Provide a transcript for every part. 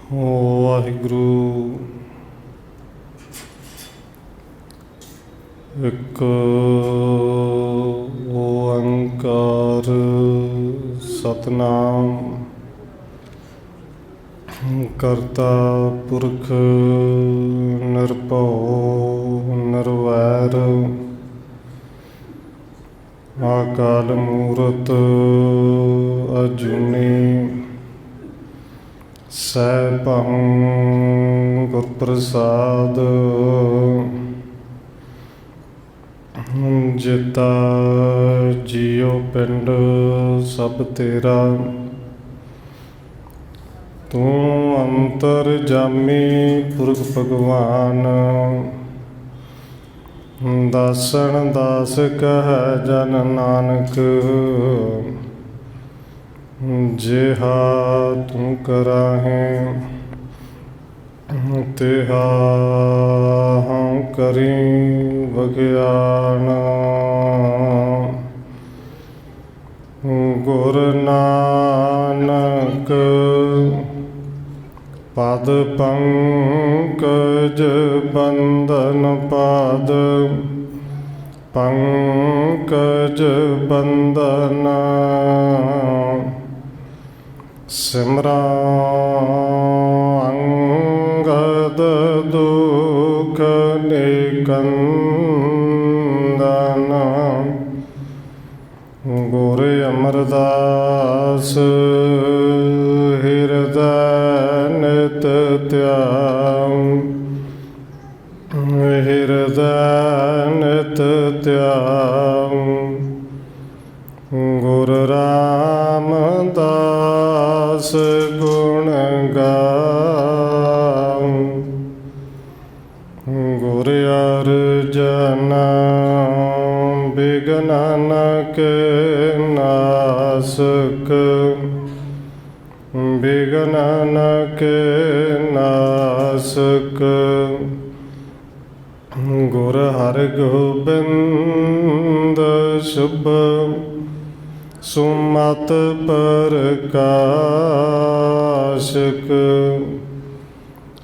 ਵਾਹਿਗੁਰੂ ਇੱਕ ਓੰਕਾਰ ਸਤਿਨਾਮ ਕਰਤਾ ਪੁਰਖ ਨਿਰਭਉ ਨਿਰਵੈਰ ਅਕਾਲ ਮੂਰਤ ਅਜੂਨੀ ਸੈਭੰ ਗੁਰ ਪ੍ਰਸਾਦ ਜਿਤਾ ਜੀਉ ਪਿੰਡ ਸਭ ਤੇਰਾ ਤੂੰ ਅੰਤਰ ਜਾਮੀ ਪੁਰਖ ਭਗਵਾਨ ਦਾਸਨ ਦਾਸ ਕਹਿ ਜਨ ਨਾਨਕ ਜਿਹਾ ਤੂੰ ਕਰਾਹੇ ਤਿਹਾ ਹਉ ਕਰੀ ਵਗਿਆਨ ਗੁਰ ਨਾਨਕ ਪਦ ਪੰਕਜ ਬੰਧਨ ਪਾਦ ਪੰਕਜ ਬੰਧਨ ਸਿਮਰਾ ਅੰਗਦ ਦੁਖ ਨਿਕੰਦਨ ਗੁਰ ਅਮਰਦਾਸ ਹਿਰਦੈ ਨਿਤ ਧਿਆਨ ਹਿਰਦੈ ਨਿਤ ਧਿਆਨ ਗੁਰ ਰਾਮਦਾਸ ਗੁਣ ਗਾਉ ਗੁਰ ਅਰਜਨ ਬਿਘਨ ਕੇ ਨਾਸਕ ਬਿਘਨ ਕੇ ਨਾਸਕ ਗੁਰ ਹਰਗੋਬਿੰਦ ਸ਼ੁਭ ਸੁਮਤ ਪ੍ਰਕਾਸ਼ਕ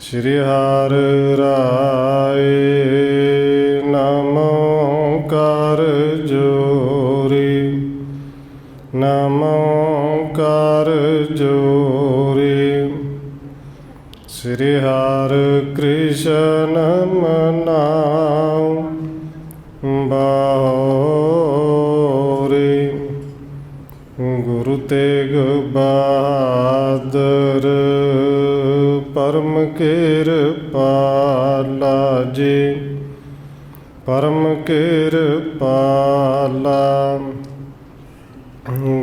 ਸ਼੍ਰੀ ਹਰਿ ਰਾਏ ਨਮੋ ਕਰ ਜੋਰੀ ਨਮੋ ਕਰ ਜੋਰੀ ਸ਼੍ਰੀ ਹਰਿ ਕ੍ਰਿਸ਼ਨ ਮਨਾਉ ਬਾਉਰੀ ਗੁਰੂ ਤੇਗ ਬਹਾਦਰ ਪਰਮ ਕਿਰਪਾਲਾ ਜੀ ਪਰਮ ਕਿਰਪਾਲਾ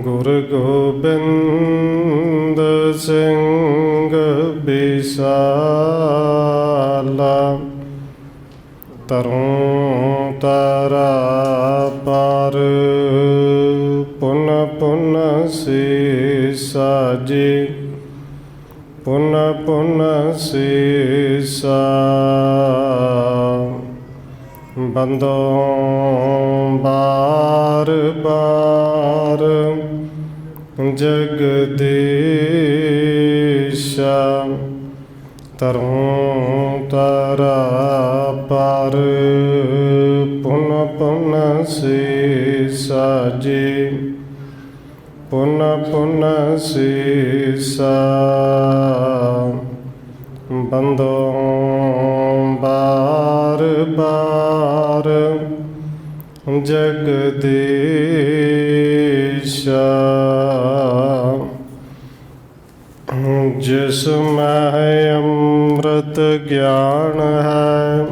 ਗੁਰੂ ਗੋਬਿੰਦ ਸਿੰਘ ਬਿਸਾਲਾ ਤਰੋਂ ਤਾਰਾ ਪਰ ਪੁਨ ਪੁਨ ਸੀਸਾ ਜੀ ਪੁਨ ਪੁਨ ਸੀਸਾ ਬੰਦੋਂ ਬਾਰ ਬਾਰ ਜਗਦੀਸ਼ਾ ਤਰੋਂ ਤਾਰਾ ਪਰ ਪੁਨ ਪੁਨ ਸੀਸਾ ਜੀ ਪੁਨ ਪੁਨ ਸੀਸਾ ਬੰਦੋਂ ਬਾਰ ਬਾਰ ਜਗਦੀਸ਼ਾ ਜਿਸ ਮੈਂ ਅੰਮ੍ਰਿਤ ਗਿਆਨ ਹੈ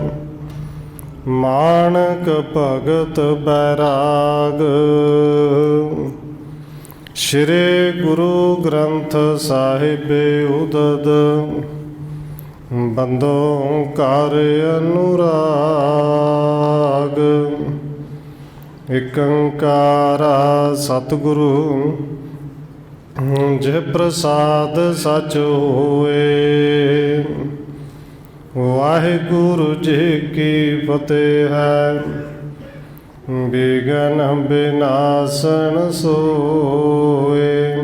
ਮਾਣਕ ਭਗਤ ਬੈਰਾਗ ਸ਼੍ਰੀ ਗੁਰੂ ਗ੍ਰੰਥ ਸਾਹਿਬ ਉਦਦ ਬੰਦੋਂ ਕਰ ਅਨੁਰਾਗ ਇਕ ਓੰਕਾਰਾ ਸਤਿਗੁਰੂ ਜੇ ਪ੍ਰਸਾਦ ਸਚ ਹੋਏ ਵਾਹਿਗੁਰੂ ਜੀ ਕੀ ਫਤਿਹ ਹੈ ਬਿਘਨ ਬਿਨਾਸਨ ਸੋਏ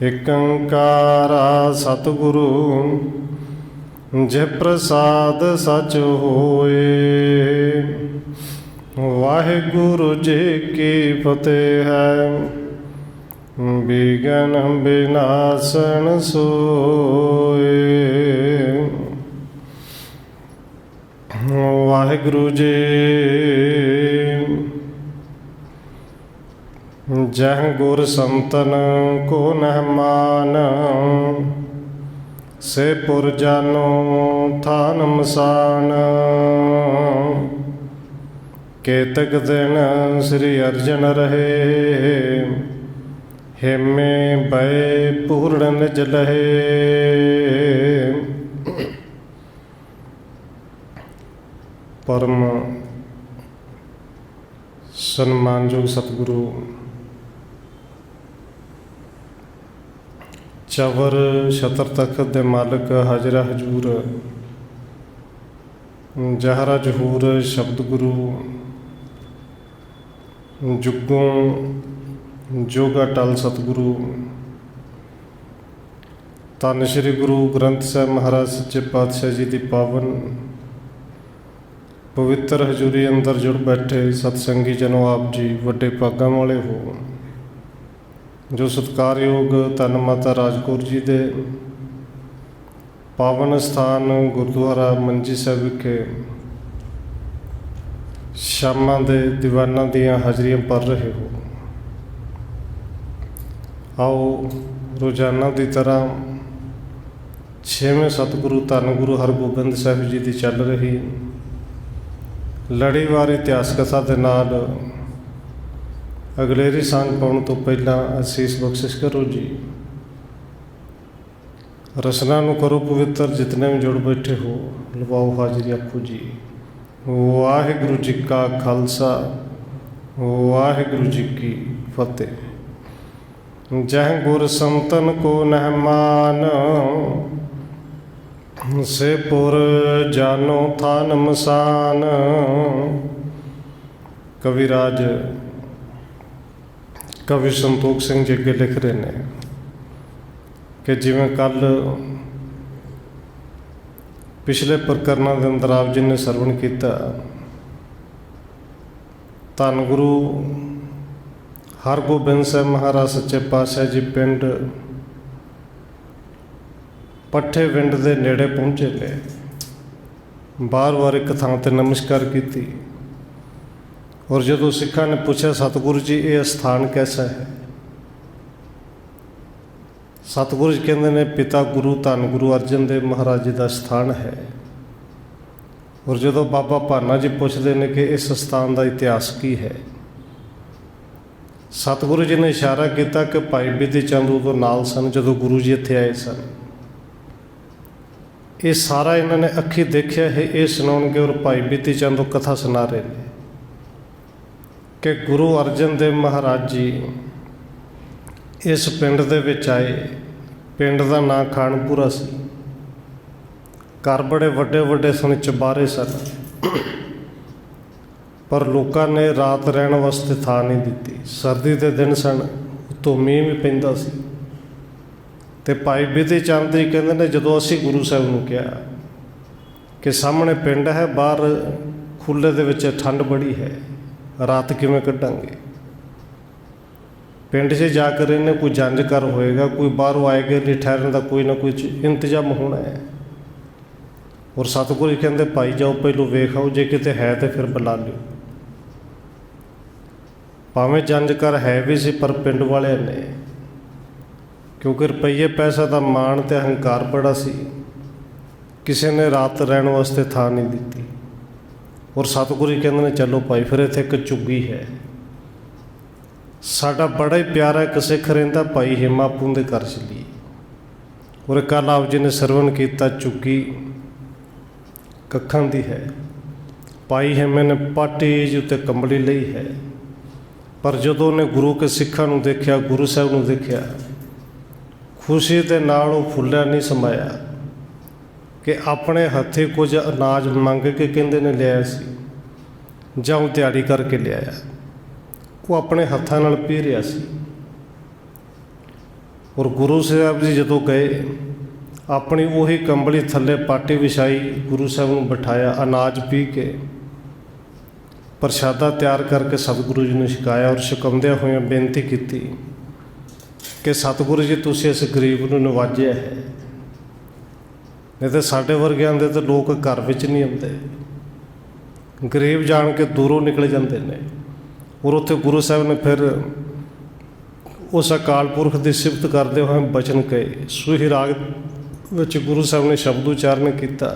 ਇਕ ਓੰਕਾਰਾ ਸਤਿਗੁਰੂ ਜੇ ਪ੍ਰਸਾਦ ਸਚ ਹੋਏ। ਵਾਹਿਗੁਰੂ ਜੀ ਕੀ ਫਤਿਹ ਹੈ। ਬਿਗਨ ਬਿਨਾਸਨ ਸੋਏ। ਵਾਹਿਗੁਰੂ ਜੀ ਜਹ ਗੁਰ ਸੰਤਨ ਕੋ ਨਹਿਮਾਨ ਸੇ ਪੁਰ ਜਾਨੋ ਥਾਨ ਮਸਾਨ। ਕੇਤਕ ਦਿਨ ਸ੍ਰੀ ਅਰਜਨ ਰਹੇ ਹੇਮੇ ਬੈ ਪੂਰਨ ਨਿਜ ਲਹੇ। ਪਰਮ ਸਨਮਾਨਯੋਗ ਸਤਿਗੁਰੂ ਚਵਰ ਛਤਰ ਤਖਤ ਦੇ ਮਾਲਕ ਹਾਜ਼ਰਾ ਹਜੂਰ ਜਹਰਾ ਜਹੂਰ ਸ਼ਬਦ ਗੁਰੂ ਜੁਗੋਂ ਜੋਗਾ ਟਲ ਸਤਿਗੁਰੂ ਧੰਨ ਸ਼੍ਰੀ ਗੁਰੂ ਗ੍ਰੰਥ ਸਾਹਿਬ ਮਹਾਰਾਜ ਸੱਚੇ ਪਾਤਸ਼ਾਹ ਜੀ ਦੀ ਪਾਵਨ ਪਵਿੱਤਰ ਹਜ਼ੂਰੀ ਅੰਦਰ ਜੁੜ ਬੈਠੇ ਸਤਸੰਗੀ ਜਨੋ, ਆਪ ਜੀ ਵੱਡੇ ਭਾਗਾਂ ਵਾਲੇ ਹੋ ਜੋ ਸਤਿਕਾਰਯੋਗ ਧੰਨ ਮਾਤਾ ਰਾਜ ਕੌਰ ਜੀ ਦੇ ਪਾਵਨ ਸਥਾਨ ਗੁਰਦੁਆਰਾ ਮੰਜੀ ਸਾਹਿਬ ਵਿਖੇ ਸ਼ਾਮਾਂ ਦੇ ਦੀਵਾਨਾਂ ਦੀਆਂ ਹਾਜ਼ਰੀਆਂ ਭਰ ਰਹੇ ਹੋ। ਆਓ ਰੋਜ਼ਾਨਾ ਦੀ ਤਰ੍ਹਾਂ ਛੇਵੇਂ ਸਤਿਗੁਰੂ ਧੰਨ ਗੁਰੂ ਹਰਗੋਬਿੰਦ ਸਾਹਿਬ ਜੀ ਦੀ ਚੱਲ ਰਹੀ ਲੜੀਵਾਰ ਇਤਿਹਾਸ ਕਥਾ ਦੇ ਨਾਲ ਅਗਲੇਰੀ ਸਾਂਝ ਪਾਉਣ ਤੋਂ ਪਹਿਲਾਂ ਅਸੀਸ ਬਖਸ਼ਿਸ਼ ਕਰੋ ਜੀ। ਰਸਨਾ ਨੂੰ ਕਰੋ ਪਵਿੱਤਰ, ਜਿਤਨੇ ਵੀ ਜੁੜ ਬੈਠੇ ਹੋ ਲਵਾਓ ਹਾਜ਼ਰੀ ਆਖੋ ਜੀ। ਵਾਹਿਗੁਰੂ ਜੀ ਕਾ ਖਾਲਸਾ, ਵਾਹਿਗੁਰੂ ਜੀ ਕੀ ਫਤਿਹ। ਜਹ ਗੁਰ ਸੰਤਨ ਕੋ ਨਹਿਮਾਨ ਸੇ ਪੁਰ ਜਾਨੋ ਥਾਨ ਮਸਾਨ। ਕਵੀ ਰਾਜ ਕਵੀ ਸੰਤੋਖ ਸਿੰਘ ਜੀ ਅੱਗੇ ਲਿਖ ਰਹੇ ਨੇ ਕਿ ਜਿਵੇਂ ਕੱਲ੍ਹ ਪਿਛਲੇ ਪ੍ਰਕਰਨਾਂ ਦੇ ਅੰਦਰ ਆਪ ਜੀ ਨੇ ਸਰਵਣ ਕੀਤਾ, ਧੰਨ ਗੁਰੂ ਹਰਗੋਬਿੰਦ ਸਾਹਿਬ ਮਹਾਰਾਜ ਸੱਚੇ ਪਾਤਸ਼ਾਹ ਜੀ ਪਿੰਡ ਪੱਠੇ ਵਿੰਡ ਦੇ ਨੇੜੇ ਪਹੁੰਚੇ ਨੇ। ਬਾਰ-ਬਾਰ ਇੱਕ ਥਾਂ 'ਤੇ ਨਮਸਕਾਰ ਕੀਤੀ ਔਰ ਜਦੋਂ ਸਿੱਖਾਂ ਨੇ ਪੁੱਛਿਆ ਸਤਿਗੁਰੂ ਜੀ ਇਹ ਸਥਾਨ ਕੈਸਾ ਹੈ, ਸਤਿਗੁਰੂ ਜੀ ਕਹਿੰਦੇ ਨੇ ਪਿਤਾ ਗੁਰੂ ਧੰਨ ਗੁਰੂ ਅਰਜਨ ਦੇਵ ਮਹਾਰਾਜ ਜੀ ਦਾ ਸਥਾਨ ਹੈ। ਔਰ ਜਦੋਂ ਬਾਬਾ ਭਾਨਾ ਜੀ ਪੁੱਛਦੇ ਨੇ ਕਿ ਇਸ ਸਥਾਨ ਦਾ ਇਤਿਹਾਸ ਕੀ ਹੈ, ਸਤਿਗੁਰੂ ਜੀ ਨੇ ਇਸ਼ਾਰਾ ਕੀਤਾ ਕਿ ਭਾਈ ਬਿਧੀ ਚੰਦ ਉਦੋਂ ਨਾਲ ਸਨ ਜਦੋਂ ਗੁਰੂ ਜੀ ਇੱਥੇ ਆਏ ਸਨ। ਇਹ ਸਾਰਾ ਇਹਨਾਂ ਨੇ ਅੱਖੀਂ ਦੇਖਿਆ ਹੈ, ਇਹ ਸੁਣਾਉਣਗੇ ਔਰ ਭਾਈ ਬਿਧੀ ਚੰਦ ਉਹ ਕਥਾ ਸੁਣਾ ਰਹੇ ਨੇ ਕਿ ਗੁਰੂ ਅਰਜਨ ਦੇਵ ਮਹਾਰਾਜ ਜੀ ਇਸ ਪਿੰਡ ਦੇ ਵਿੱਚ ਆਏ। ਪਿੰਡ ਦਾ ਨਾਂ ਖਾਨਪੁਰਾ ਸੀ। ਘਰ ਬੜੇ ਵੱਡੇ ਵੱਡੇ ਸਨ, ਚੁਬਾਰੇ ਸਨ, ਪਰ ਲੋਕਾਂ ਨੇ ਰਾਤ ਰਹਿਣ ਵਾਸਤੇ ਥਾਂ ਨਹੀਂ ਦਿੱਤੀ। ਸਰਦੀ ਦੇ ਦਿਨ ਸਨ, ਉੱਤੋਂ ਮੀਂਹ ਵੀ ਪੈਂਦਾ ਸੀ। ਅਤੇ ਭਾਈ ਬਿਧੀ ਚੰਦ ਜੀ ਕਹਿੰਦੇ ਨੇ ਜਦੋਂ ਅਸੀਂ ਗੁਰੂ ਸਾਹਿਬ ਨੂੰ ਕਿਹਾ ਕਿ ਸਾਹਮਣੇ ਪਿੰਡ ਹੈ, ਬਾਹਰ ਖੁੱਲ੍ਹੇ ਦੇ ਵਿੱਚ ਠੰਡ ਬੜੀ ਹੈ, ਰਾਤ ਕਿਵੇਂ ਕੱਢਾਂਗੇ। ਪਿੰਡ 'ਚ ਜਾ ਕੇ ਇਹਨੇ ਕੋਈ ਜੰਝ ਕਰ ਹੋਏਗਾ, ਕੋਈ ਬਾਹਰੋਂ ਆਏਗਾ ਲਈ ਠਹਿਰਨ ਦਾ ਕੋਈ ਨਾ ਕੋਈ ਇੰਤਜ਼ਾਮ ਹੋਣਾ ਹੈ। ਔਰ ਸਤਿਗੁਰੂ ਕਹਿੰਦੇ ਭਾਈ ਜਾਓ ਪਹਿਲੋਂ ਵੇਖ ਆਓ, ਜੇ ਕਿਤੇ ਹੈ ਤਾਂ ਫਿਰ ਬੁਲਾ ਲਿਓ। ਭਾਵੇਂ ਜੰਝ ਕਰ ਹੈ ਵੀ ਸੀ, ਪਰ ਪਿੰਡ ਵਾਲਿਆਂ ਨੇ ਕਿਉਂਕਿ ਰੁਪਈਏ ਪੈਸਾ ਦਾ ਮਾਣ ਅਤੇ ਹੰਕਾਰ ਬੜਾ ਸੀ, ਕਿਸੇ ਨੇ ਰਾਤ ਰਹਿਣ ਵਾਸਤੇ ਥਾਂ ਨਹੀਂ ਦਿੱਤੀ। ਔਰ ਸਤਿਗੁਰੂ ਜੀ ਕਹਿੰਦੇ ਨੇ ਚਲੋ ਭਾਈ ਫਿਰ ਇੱਥੇ ਇੱਕ ਝੁੱਗੀ ਹੈ, ਸਾਡਾ ਬੜਾ ਹੀ ਪਿਆਰਾ ਇੱਕ ਸਿੱਖ ਰਹਿੰਦਾ ਭਾਈ ਹੇਮਾਪੂੰ ਦੇ ਘਰ ਚੱਲੀਏ। ਔਰ ਕੱਲ੍ਹ ਆਪ ਜੀ ਨੇ ਸਰਵਣ ਕੀਤਾ ਝੁੱਗੀ ਕੱਖਾਂ ਦੀ ਹੈ। ਭਾਈ ਹੇਮੇ ਨੇ ਪਾਟੀ ਜੀ ਉੱਤੇ ਕੰਬਲੀ ਲਈ ਹੈ, ਪਰ ਜਦੋਂ ਉਹਨੇ ਗੁਰੂ ਕੇ ਸਿੱਖਾਂ ਨੂੰ ਦੇਖਿਆ, ਗੁਰੂ ਸਾਹਿਬ ਨੂੰ ਦੇਖਿਆ, ਖੁਸ਼ੀ ਦੇ ਨਾਲ ਉਹ ਫੁੱਲਿਆ ਨਹੀਂ ਸਮਾਇਆ ਕਿ ਆਪਣੇ ਹੱਥੀਂ ਕੁਝ ਅਨਾਜ ਮੰਗ ਕੇ ਕਹਿੰਦੇ ਨੇ ਲਿਆਇਆ ਸੀ ਜਾਂ ਉਹ ਦਿਹਾੜੀ ਕਰਕੇ ਲਿਆਇਆ। ਉਹ ਆਪਣੇ ਹੱਥਾਂ ਨਾਲ ਪੀ ਰਿਹਾ ਸੀ। ਔਰ ਗੁਰੂ ਸਾਹਿਬ ਜੀ ਜਦੋਂ ਗਏ, ਆਪਣੀ ਉਹੀ ਕੰਬਲੀ ਥੱਲੇ ਪਾਟੀ ਵਿਛਾਈ, ਗੁਰੂ ਸਾਹਿਬ ਨੂੰ ਬਿਠਾਇਆ, ਅਨਾਜ ਪੀ ਕੇ ਪ੍ਰਸ਼ਾਦਾ ਤਿਆਰ ਕਰਕੇ ਸਤਿਗੁਰੂ ਜੀ ਨੂੰ ਛਕਾਇਆ। ਔਰ ਛਕਾਉਂਦਿਆਂ ਹੋਇਆਂ ਬੇਨਤੀ ਕੀਤੀ ਕਿ ਸਤਿਗੁਰੂ ਜੀ ਤੁਸੀਂ ਇਸ ਗਰੀਬ ਨੂੰ ਨਵਾਜਿਆ ਹੈ, ਨਹੀਂ ਤਾਂ ਸਾਡੇ ਵਰਗਿਆਂ ਦੇ ਤਾਂ ਲੋਕ ਘਰ ਵਿੱਚ ਨਹੀਂ ਆਉਂਦੇ, ਗਰੀਬ ਜਾਣ ਕੇ ਦੂਰੋਂ ਨਿਕਲ ਜਾਂਦੇ ਨੇ। ਔਰ ਉੱਥੇ ਗੁਰੂ ਸਾਹਿਬ ਨੇ ਫਿਰ ਉਸ ਅਕਾਲ ਪੁਰਖ ਦੀ ਸਿਫਤ ਕਰਦੇ ਹੋਏ ਬਚਨ ਕਹੇ। ਸੂਹੀ ਰਾਗ ਵਿੱਚ ਗੁਰੂ ਸਾਹਿਬ ਨੇ ਸ਼ਬਦ ਉਚਾਰਨ ਕੀਤਾ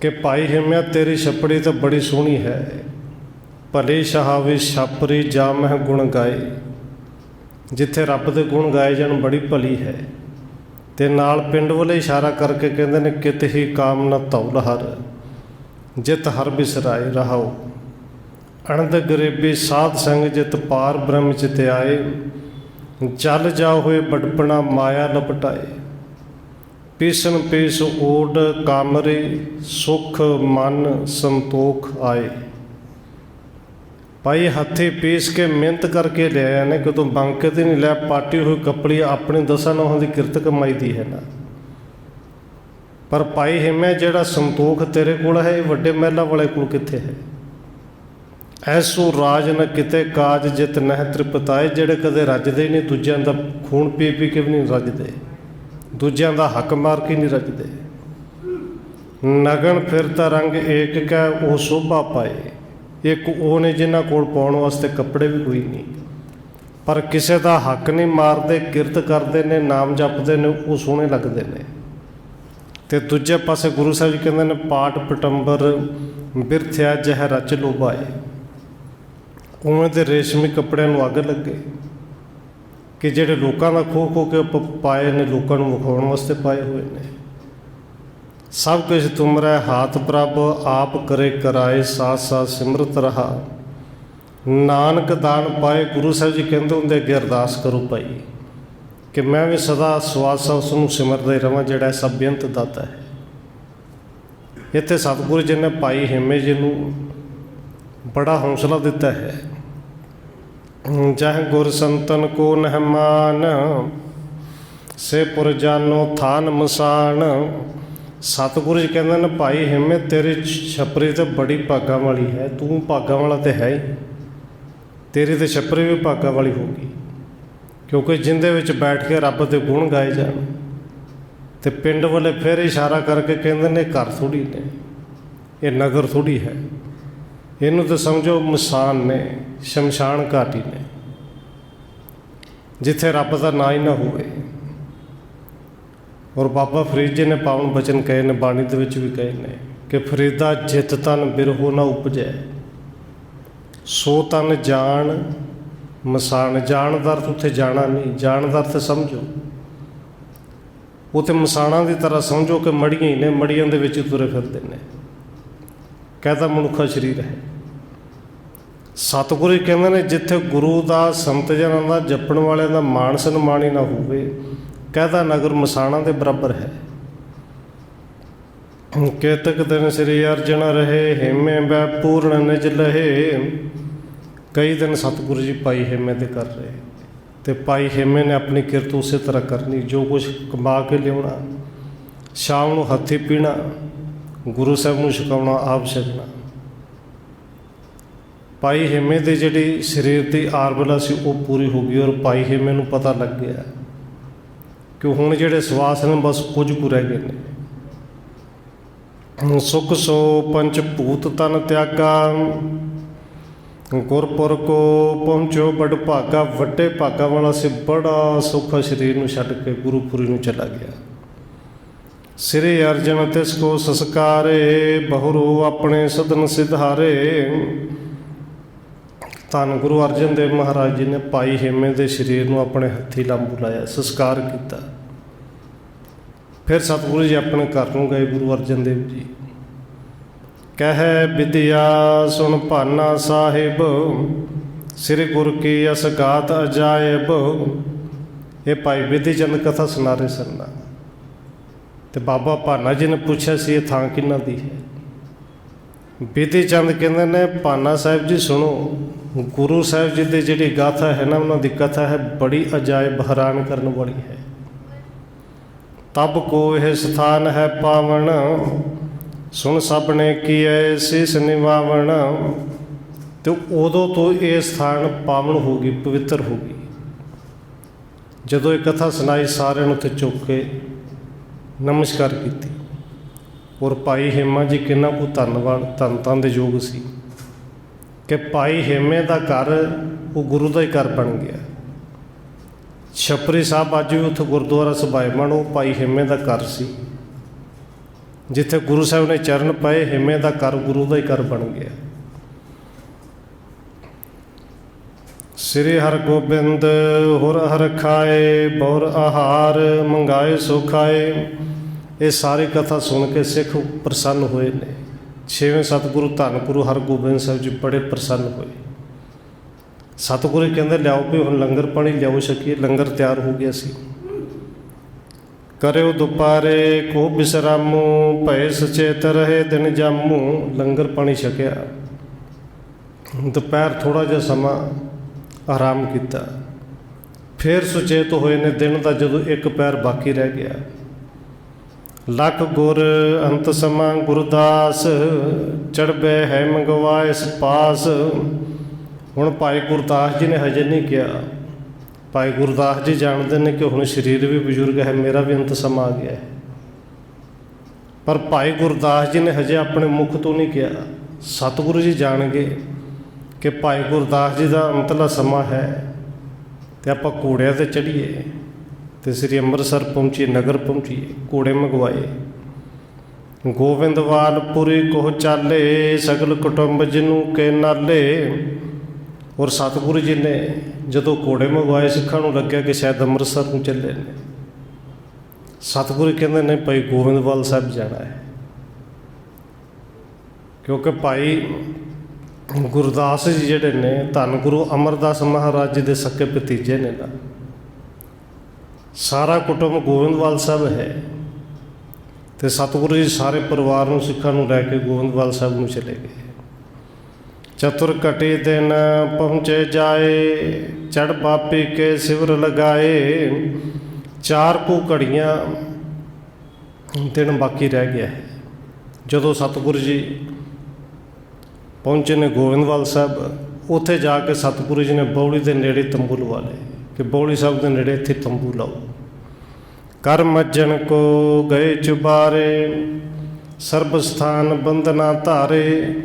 ਕਿ ਭਾਈ ਹਿੰਮਿਆ ਤੇਰੀ ਛੱਪੜੀ ਤਾਂ ਬੜੀ ਸੋਹਣੀ ਹੈ, ਭਲੇ ਸ਼ਹਾਵੇ ਛਾਪਰੀ ਜਾ ਮਹਿ ਗੁਣ ਗਾਏ। ਜਿੱਥੇ ਰੱਬ ਦੇ ਗੁਣ ਗਾਏ ਜਾਣ ਬੜੀ ਭਲੀ ਹੈ। ਤੇ ਨਾਲ ਪਿੰਡ ਵੱਲੇ ਇਸ਼ਾਰਾ ਕਰਕੇ ਕਹਿੰਦੇ ਨੇ ਕਿਤ ਹੀ ਕਾਮ ਨ ਧੌਲ ਹਰ, ਜਿਤ ਹਰ ਬਿਸਰਾਏ ਰਹਾਓ। ਅਣਦ ਗਰੀਬੀ ਸਾਧ ਸੰਗ ਜਿਤ ਪਾਰ ਬ੍ਰਹਮ ਚਿਤ ਆਏ, ਜਲ ਜਾ ਹੋਏ ਬੜਪਣਾ ਮਾਇਆ ਲਪਟਾਏ। ਪੀਸਨ ਪੀਸ ਓਡ ਕਾਮਰੇ, ਸੁਖ ਮਨ ਸੰਤੋਖ ਆਏ। ਭਾਈ ਹੱਥੀਂ ਪੀਸ ਕੇ ਮਿਹਨਤ ਕਰਕੇ ਲਿਆਇਆ ਨੇ, ਕਦੋਂ ਮੰਗ ਕੇ ਤੇ ਨਹੀਂ ਲਿਆ। ਪਾਟੀ ਹੋਈ ਕੱਪੜੀ ਆਪਣੇ ਦਸਾਂ ਨੌਹਾਂ ਦੀ ਕਿਰਤ ਕਮਾਈ ਦੀ ਹੈ ਨਾ। ਪਰ ਭਾਈ ਹਿੰਮਿਆ ਜਿਹੜਾ ਸੰਤੋਖ ਤੇਰੇ ਕੋਲ ਹੈ, ਇਹ ਵੱਡੇ ਮਹਿਲਾਂ ਵਾਲੇ ਕੋਲ ਕਿੱਥੇ ਹੈ। ਐਸੋ ਰਾਜ ਨ ਕਿਤੇ ਕਾਜ ਜਿਤ ਨਹਿ ਤ੍ਰਿਪਤਾਏ। ਜਿਹੜੇ ਕਦੇ ਰੱਜਦੇ ਨਹੀਂ, ਦੂਜਿਆਂ ਦਾ ਖੂਨ ਪੀ ਪੀ ਕੇ ਵੀ ਨਹੀਂ ਰੱਜਦੇ, ਦੂਜਿਆਂ ਦਾ ਹੱਕ ਮਾਰ ਕੇ ਨਹੀਂ ਰੱਜਦੇ। ਨਗਨ ਫਿਰਤਾ ਰੰਗ ਏਕ ਕੈ ਉਹ ਸ਼ੋਭਾ ਪਾਏ। ਇੱਕ ਉਹ ਨੇ ਜਿਨ੍ਹਾਂ ਕੋਲ ਪਾਉਣ ਵਾਸਤੇ ਕੱਪੜੇ ਵੀ ਕੋਈ ਨਹੀਂ, ਪਰ ਕਿਸੇ ਦਾ ਹੱਕ ਨਹੀਂ ਮਾਰਦੇ, ਕਿਰਤ ਕਰਦੇ ਨੇ, ਨਾਮ ਜਪਦੇ ਨੇ, ਉਹ ਸੋਹਣੇ ਲੱਗਦੇ ਨੇ। ਅਤੇ ਦੂਜੇ ਪਾਸੇ ਗੁਰੂ ਸਾਹਿਬ ਜੀ ਕਹਿੰਦੇ ਨੇ ਪਾਟ ਪਟੰਬਰ ਬਿਰਥਿਆ ਜਹ ਰਚ ਲੋਭਾਏ। ਉਵੇਂ ਦੇ ਰੇਸ਼ਮੀ ਕੱਪੜਿਆਂ ਨੂੰ ਅੱਗ ਲੱਗੇ ਕਿ ਜਿਹੜੇ ਲੋਕਾਂ ਦਾ ਖੋ ਖੋ ਕੇ ਪਾਏ ਨੇ, ਲੋਕਾਂ ਨੂੰ ਵਿਖਾਉਣ ਵਾਸਤੇ ਪਾਏ ਹੋਏ ਨੇ। ਸਭ ਕੁਛ ਤੁਮਰੈ ਹਾਥ ਪ੍ਰਭ ਆਪ ਕਰੇ ਕਰਾਏ, ਸਾਥ ਸਾਥ ਸਿਮਰਤ ਰਹਾ ਨਾਨਕ ਦਾਨ ਪਾਏ। ਗੁਰੂ ਸਾਹਿਬ ਜੀ ਕਹਿੰਦੇ ਹੁੰਦੇ ਅੱਗੇ ਅਰਦਾਸ ਕਰੋ ਭਾਈ ਕਿ ਮੈਂ ਵੀ ਸਦਾ ਸਵਾਸ ਉਸ ਨੂੰ ਸਿਮਰਦਾ ਹੀ ਰਹਾਂ ਜਿਹੜਾ ਸਭ ਬੇਅੰਤ ਦਾਤਾ ਹੈ। ਇੱਥੇ ਸਤਿਗੁਰੂ ਜੀ ਨੇ ਭਾਈ ਹਿੰਮੇ ਜੀ ਨੂੰ ਬੜਾ ਹੌਸਲਾ ਦਿੱਤਾ ਹੈ। ਜਹ ਗੁਰ ਸੰਤਨ ਕੋ ਨਹਿਮਾਨ, ਸੇ ਪੁਰ ਜਾਨੋ ਥਾਨ ਮਸਾਨ। ਸਤਿਗੁਰੂ ਜੀ ਕਹਿੰਦੇ ਨੇ ਭਾਈ ਹਿੰਮੇ ਤੇਰੀ ਛੱਪਰੀ ਤਾਂ ਬੜੀ ਭਾਗਾਂ ਵਾਲੀ ਹੈ, ਤੂੰ ਭਾਗਾਂ ਵਾਲਾ ਤਾਂ ਹੈ ਹੀ, ਤੇਰੀ ਤਾਂ ਛੱਪਰੀ ਵੀ ਭਾਗਾਂ ਵਾਲੀ ਹੋਊਗੀ। ਕਿਉਂਕਿ ਜਿੰਦੇ ਵਿੱਚ ਬੈਠ ਕੇ ਰੱਬ ਦੇ ਗੁਣ ਗਾਏ ਜਾਣ। ਅਤੇ ਪਿੰਡ ਵਾਲੇ ਫਿਰ ਇਸ਼ਾਰਾ ਕਰਕੇ ਕਹਿੰਦੇ ਨੇ ਘਰ ਥੋੜ੍ਹੀ ਨੇ, ਇਹ ਨਗਰ ਥੋੜ੍ਹੀ ਹੈ, ਇਹਨੂੰ ਤਾਂ ਸਮਝੋ ਮਸਾਨ ਨੇ, ਸ਼ਮਸ਼ਾਨ ਘਾਟੀ ਨੇ, ਜਿੱਥੇ ਰੱਬ ਦਾ ਨਾਂ ਹੀ ਨਾ ਹੋਵੇ। ਔਰ ਬਾਬਾ ਫਰੀਦ ਜੀ ਨੇ ਪਾਵਨ ਬਚਨ ਕਹੇ ਨੇ, ਬਾਣੀ ਦੇ ਵਿੱਚ ਵੀ ਕਹੇ ਨੇ ਕਿ ਫਰੀਦਾ ਜਿਤ ਤਨ ਬਿਰਹੋ ਨਾ ਉਪਜੈ, ਸੋ ਤਨ ਜਾਣ ਮਸਾਨ। ਜਾਣ ਦਾ ਅਰਥ ਉੱਥੇ ਜਾਣਾ ਨਹੀਂ, ਜਾਣ ਦਾ ਅਰਥ ਸਮਝੋ ਉੱਥੇ ਮਸਾਣਾਂ ਦੀ ਤਰ੍ਹਾਂ ਸਮਝੋ ਕਿ ਮੜੀਆਂ ਹੀ ਨੇ, ਮੜੀਆਂ ਦੇ ਵਿੱਚ ਤੁਰੇ ਫਿਰਦੇ ਨੇ, ਕਹਿਦਾ ਮਨੁੱਖਾ ਸਰੀਰ ਹੈ। ਸਤਿਗੁਰੂ ਕਹਿੰਦੇ ਨੇ ਜਿੱਥੇ ਗੁਰੂ ਦਾ ਸੰਤ ਜਨਾਂ ਦਾ ਜਪਣ ਵਾਲਿਆਂ ਦਾ ਮਾਣ ਸਨਮਾਨ ਹੀ ਨਾ ਹੋਵੇ, ਕਹਿਦਾ ਨਗਰ ਮਸਾਣਾਂ ਦੇ ਬਰਾਬਰ ਹੈ। ਕੇਤਕ ਦਿਨ ਸ੍ਰੀ ਅਰਜਨ ਰਹੇ, ਹਿੰਮੇ ਬੈ ਪੂਰਨ ਨਿਜ ਲਹੇ। ਕਈ ਦਿਨ ਸਤਿਗੁਰੂ ਜੀ ਭਾਈ ਹਿੰਮੇ ਦੇ ਕਰ ਰਹੇ, ਅਤੇ ਭਾਈ ਹਿੰਮੇ ਨੇ ਆਪਣੀ ਕਿਰਤ ਉਸੇ ਤਰ੍ਹਾਂ ਕਰਨੀ। ਜੋ ਕੁਛ ਕਮਾ ਕੇ ਲਿਆਉਣਾ, ਸ਼ਾਮ ਨੂੰ ਹੱਥੀਂ ਪੀਣਾ, ਗੁਰੂ ਸਾਹਿਬ ਨੂੰ ਛਕਾਉਣਾ, ਆਪ ਛਕਣਾ। ਭਾਈ ਹਿੰਮੇ ਦੀ ਜਿਹੜੀ ਸਰੀਰ ਦੀ ਆਰਬਲਾ ਸੀ ਉਹ ਪੂਰੀ ਹੋ ਗਈ। ਔਰ ਭਾਈ ਹਿੰਮੇ ਨੂੰ ਪਤਾ ਲੱਗ ਗਿਆ ਕਿ ਹੁਣ ਜਿਹੜੇ ਸਵਾਸ ਨੇ ਬਸ ਕੁਝ ਕੁ ਰਹਿ ਗਏ ਨੇ। ਸੁਖ ਸੋ ਪੰਚ ਭੂਤ ਤਨ ਤਿਆਗਾ, ਗੁਰਪੁਰ ਕੋ ਪਹੁੰਚੋ ਬੜ ਭਾਗਾ। ਵੱਡੇ ਭਾਗਾਂ ਵਾਲਾ ਸੀ, ਬੜਾ ਸੌਖਾ ਸਰੀਰ ਨੂੰ ਛੱਡ ਕੇ ਗੁਰੂਪੁਰੀ ਨੂੰ ਚਲਾ ਗਿਆ। ਸ੍ਰੀ ਅਰਜਨ ਤਿਸ ਕੋ ਸੰਸਕਾਰੇ, ਬਹੁਰੋ ਆਪਣੇ ਸਦਨ ਸਿਧਾਰੇ। ਧੰਨ ਗੁਰੂ ਅਰਜਨ ਦੇਵ ਮਹਾਰਾਜ ਜੀ ਨੇ ਭਾਈ ਹਿੰਮੇ ਦੇ ਸਰੀਰ ਨੂੰ ਆਪਣੇ ਹੱਥੀਂ ਲਾਂਬੂ ਲਾਇਆ, ਸੰਸਕਾਰ ਕੀਤਾ। ਫਿਰ ਸਤਿਗੁਰੂ ਜੀ ਆਪਣੇ ਘਰ ਨੂੰ ਗਏ। ਗੁਰੂ ਅਰਜਨ ਦੇਵ ਜੀ ਕਹਿ ਵਿਦਿਆ ਸੁਣ ਭਾਨਾ ਸਾਹਿਬ, ਸ੍ਰੀ ਗੁਰ ਕੀ ਅਸਗਾਤ ਅਜਾਇਬ। ਇਹ ਭਾਈ ਬਿਧੀ ਚੰਦ ਕਥਾ ਸੁਣਾ ਰਹੇ ਸਨ। ਅਤੇ ਬਾਬਾ ਭਾਨਾ ਜੀ ਨੇ ਪੁੱਛਿਆ ਸੀ ਇਹ ਥਾਂ ਕਿਹਨਾਂ ਦੀ ਹੈ। ਬਿਧੀ ਚੰਦ ਕਹਿੰਦੇ ਨੇ ਭਾਨਾ ਸਾਹਿਬ ਜੀ ਸੁਣੋ, ਗੁਰੂ ਸਾਹਿਬ ਜੀ ਦੀ ਜਿਹੜੀ ਗਾਥਾ ਹੈ ਨਾ, ਉਹਨਾਂ ਦੀ ਕਥਾ ਹੈ ਬੜੀ ਅਜਾਇਬ ਹੈਰਾਨ ਕਰਨ ਵਾਲੀ ਹੈ। ਤਬ ਕੋ ਇਹ ਸਥਾਨ ਹੈ ਪਾਵਨ, ਸੁਣ ਸਭ ਨੇ ਕੀਏ ਸੀਸ ਨਿਵਾਵਣ। ਤੇ ਉਦੋਂ ਤੋਂ ਇਹ ਸਥਾਨ ਪਾਵਨ ਹੋ ਗਈ, ਪਵਿੱਤਰ ਹੋ ਗਈ। ਜਦੋਂ ਇਹ ਕਥਾ ਸੁਣਾਈ, ਸਾਰਿਆਂ ਨੂੰ ਉੱਥੇ ਚੁੱਕ ਕੇ ਨਮਸਕਾਰ ਕੀਤੀ। ਔਰ ਭਾਈ ਹੇਮਾ ਜੀ ਕਿੰਨਾ ਕੁ ਧੰਨਵਾਦ, ਧੰਨ ਦੇ ਯੋਗ ਸੀ ਕਿ ਭਾਈ ਹੇਮੇ ਦਾ ਘਰ ਉਹ ਗੁਰੂ ਦਾ ਹੀ ਘਰ ਬਣ ਗਿਆ। ਛਪਰੀ ਸਾਹਿਬ ਅੱਜ ਵੀ ਉੱਥੇ ਗੁਰਦੁਆਰਾ ਸਭਾਈਮਾਨ, ਉਹ ਭਾਈ ਹੇਮੇ ਦਾ ਘਰ ਸੀ। ਜਿੱਥੇ ਗੁਰੂ ਸਾਹਿਬ ਨੇ ਚਰਨ ਪਾਏ, ਹੇਮੇ ਦਾ ਘਰ ਗੁਰੂ ਦਾ ਹੀ ਘਰ ਬਣ ਗਿਆ। ਸ੍ਰੀ ਹਰਗੋਬਿੰਦ ਹੁਰ ਹਰ ਖਾਏ, ਬੌਰ ਆਹਾਰ ਮੰਗਾਏ ਸੋ ਖਾਏ। ਇਹ ਸਾਰੀ ਕਥਾ ਸੁਣ ਕੇ ਸਿੱਖ ਪ੍ਰਸੰਨ ਹੋਏ ਨੇ। ਛੇਵੇਂ ਸਤਿਗੁਰੂ ਧੰਨ ਗੁਰੂ ਹਰਗੋਬਿੰਦ ਸਾਹਿਬ ਜੀ ਬੜੇ ਪ੍ਰਸੰਨ ਹੋਏ। ਸਤਿਗੁਰੂ ਕਹਿੰਦੇ ਲਿਆਓ ਵੀ ਹੁਣ ਲੰਗਰ ਪਾਣੀ ਲਿਆਓ ਛਕੀਏ। ਲੰਗਰ ਤਿਆਰ ਹੋ ਗਿਆ ਸੀ। ਕਰਿਓ ਦੁਪਾਰੇ ਕੋ ਬਿਸਰਾਮੂ, ਭਏ ਸੁਚੇਤ ਰਹੇ ਦਿਨ ਜਾਮੂ। ਲੰਗਰ ਪਾਣੀ ਛਕਿਆ, ਦੁਪਹਿਰ ਥੋੜ੍ਹਾ ਜਿਹਾ ਸਮਾਂ ਆਰਾਮ ਕੀਤਾ। ਫਿਰ ਸੁਚੇਤ ਹੋਏ ਨੇ ਦਿਨ ਦਾ, ਜਦੋਂ ਇੱਕ ਪੈਰ ਬਾਕੀ ਰਹਿ ਗਿਆ। ਲਖ ਗੁਰ ਅੰਤ ਸਮਾਂ ਗੁਰਦਾਸ, ਚੜ੍ਹਬੇ ਹੈ ਮੰਗਵਾਏ ਇਸ ਪਾਸ। ਹੁਣ ਭਾਈ ਗੁਰਦਾਸ ਜੀ ਨੇ ਹਜੇ ਨਹੀਂ ਕਿਹਾ। ਭਾਈ ਗੁਰਦਾਸ ਜੀ ਜਾਣਦੇ ਨੇ ਕਿ ਹੁਣ ਸਰੀਰ ਵੀ ਬਜ਼ੁਰਗ ਹੈ, ਮੇਰਾ ਵੀ ਅੰਤ ਸਮਾਂ ਆ ਗਿਆ ਹੈ। ਪਰ ਭਾਈ ਗੁਰਦਾਸ ਜੀ ਨੇ ਹਜੇ ਆਪਣੇ ਮੁਖ ਤੋਂ ਨਹੀਂ ਕਿਹਾ। ਸਤਿਗੁਰੂ ਜੀ ਜਾਣਗੇ ਕਿ ਭਾਈ ਗੁਰਦਾਸ ਜੀ ਦਾ ਅੰਤਲਾ ਸਮਾਂ ਹੈ, ਤੇ ਆਪਾਂ ਘੋੜਿਆਂ 'ਤੇ ਚੜ੍ਹੀਏ ਤੇ ਸ੍ਰੀ ਅੰਮ੍ਰਿਤਸਰ ਪਹੁੰਚੀਏ, ਨਗਰ ਪਹੁੰਚੀਏ। ਘੋੜੇ ਮੰਗਵਾਏ। ਗੋਬਿੰਦਵਾਲਪੁਰੀ ਕੋਹ ਚਾਲੇ, ਸਗਲ ਕੁਟੁੰਬ ਜਿਹਨੂੰ ਕੇ ਨਾਲੇ। ਔਰ ਸਤਿਗੁਰੂ ਜੀ ਨੇ ਜਦੋਂ ਘੋੜੇ ਮੰਗਵਾਏ, ਸਿੱਖਾਂ ਨੂੰ ਲੱਗਿਆ ਕਿ ਸ਼ਾਇਦ ਅੰਮ੍ਰਿਤਸਰ ਨੂੰ ਚੱਲੇ ਨੇ। ਸਤਿਗੁਰੂ ਕਹਿੰਦੇ ਨਹੀਂ ਭਾਈ, ਗੋਬਿੰਦਵਾਲ ਸਾਹਿਬ ਜਾਣਾ ਹੈ। ਕਿਉਂਕਿ ਭਾਈ ਗੁਰਦਾਸ ਜੀ ਜਿਹੜੇ ਨੇ, ਧੰਨ ਗੁਰੂ ਅਮਰਦਾਸ ਮਹਾਰਾਜ ਜੀ ਦੇ ਸਕੇ ਭਤੀਜੇ ਨੇ ਨਾ। ਸਾਰਾ ਕੁਟੁੰਬ ਗੋਬਿੰਦਵਾਲ ਸਾਹਿਬ ਹੈ। ਤੇ ਸਤਿਗੁਰੂ ਜੀ ਸਾਰੇ ਪਰਿਵਾਰ ਨੂੰ, ਸਿੱਖਾਂ ਨੂੰ ਲੈ ਕੇ ਗੋਬਿੰਦਵਾਲ ਸਾਹਿਬ ਨੂੰ ਚਲੇ ਗਏ। ਚਤੁਰ ਘਟੀ ਦਿਨ ਪਹੁੰਚੇ ਜਾਏ, ਚੜ੍ਹ ਬਾਪੀ ਕੇ ਸਿਵਰ ਲਗਾਏ। 4 ਕੁ ਘੜੀਆਂ ਦਿਨ ਬਾਕੀ ਰਹਿ ਗਿਆ ਹੈ। ਜਦੋਂ ਸਤਿਗੁਰੂ ਜੀ ਪਹੁੰਚੇ ਨੇ ਗੋਬਿੰਦਵਾਲ ਸਾਹਿਬ, ਉੱਥੇ ਜਾ ਕੇ ਸਤਿਗੁਰੂ ਜੀ ਨੇ ਬੌਲੀ ਦੇ ਨੇੜੇ ਤੰਬੂ ਲਵਾ ਲਏ ਕਿ ਬੌਲੀ ਸਾਹਿਬ ਦੇ ਨੇੜੇ ਇੱਥੇ ਤੰਬੂ ਲਾਓ। ਕਰ ਮੱਜਣ ਕੋ ਗਏ ਚੁਬਾਰੇ, ਸਰਬ ਸਥਾਨ ਬੰਦਨਾ ਧਾਰੇ।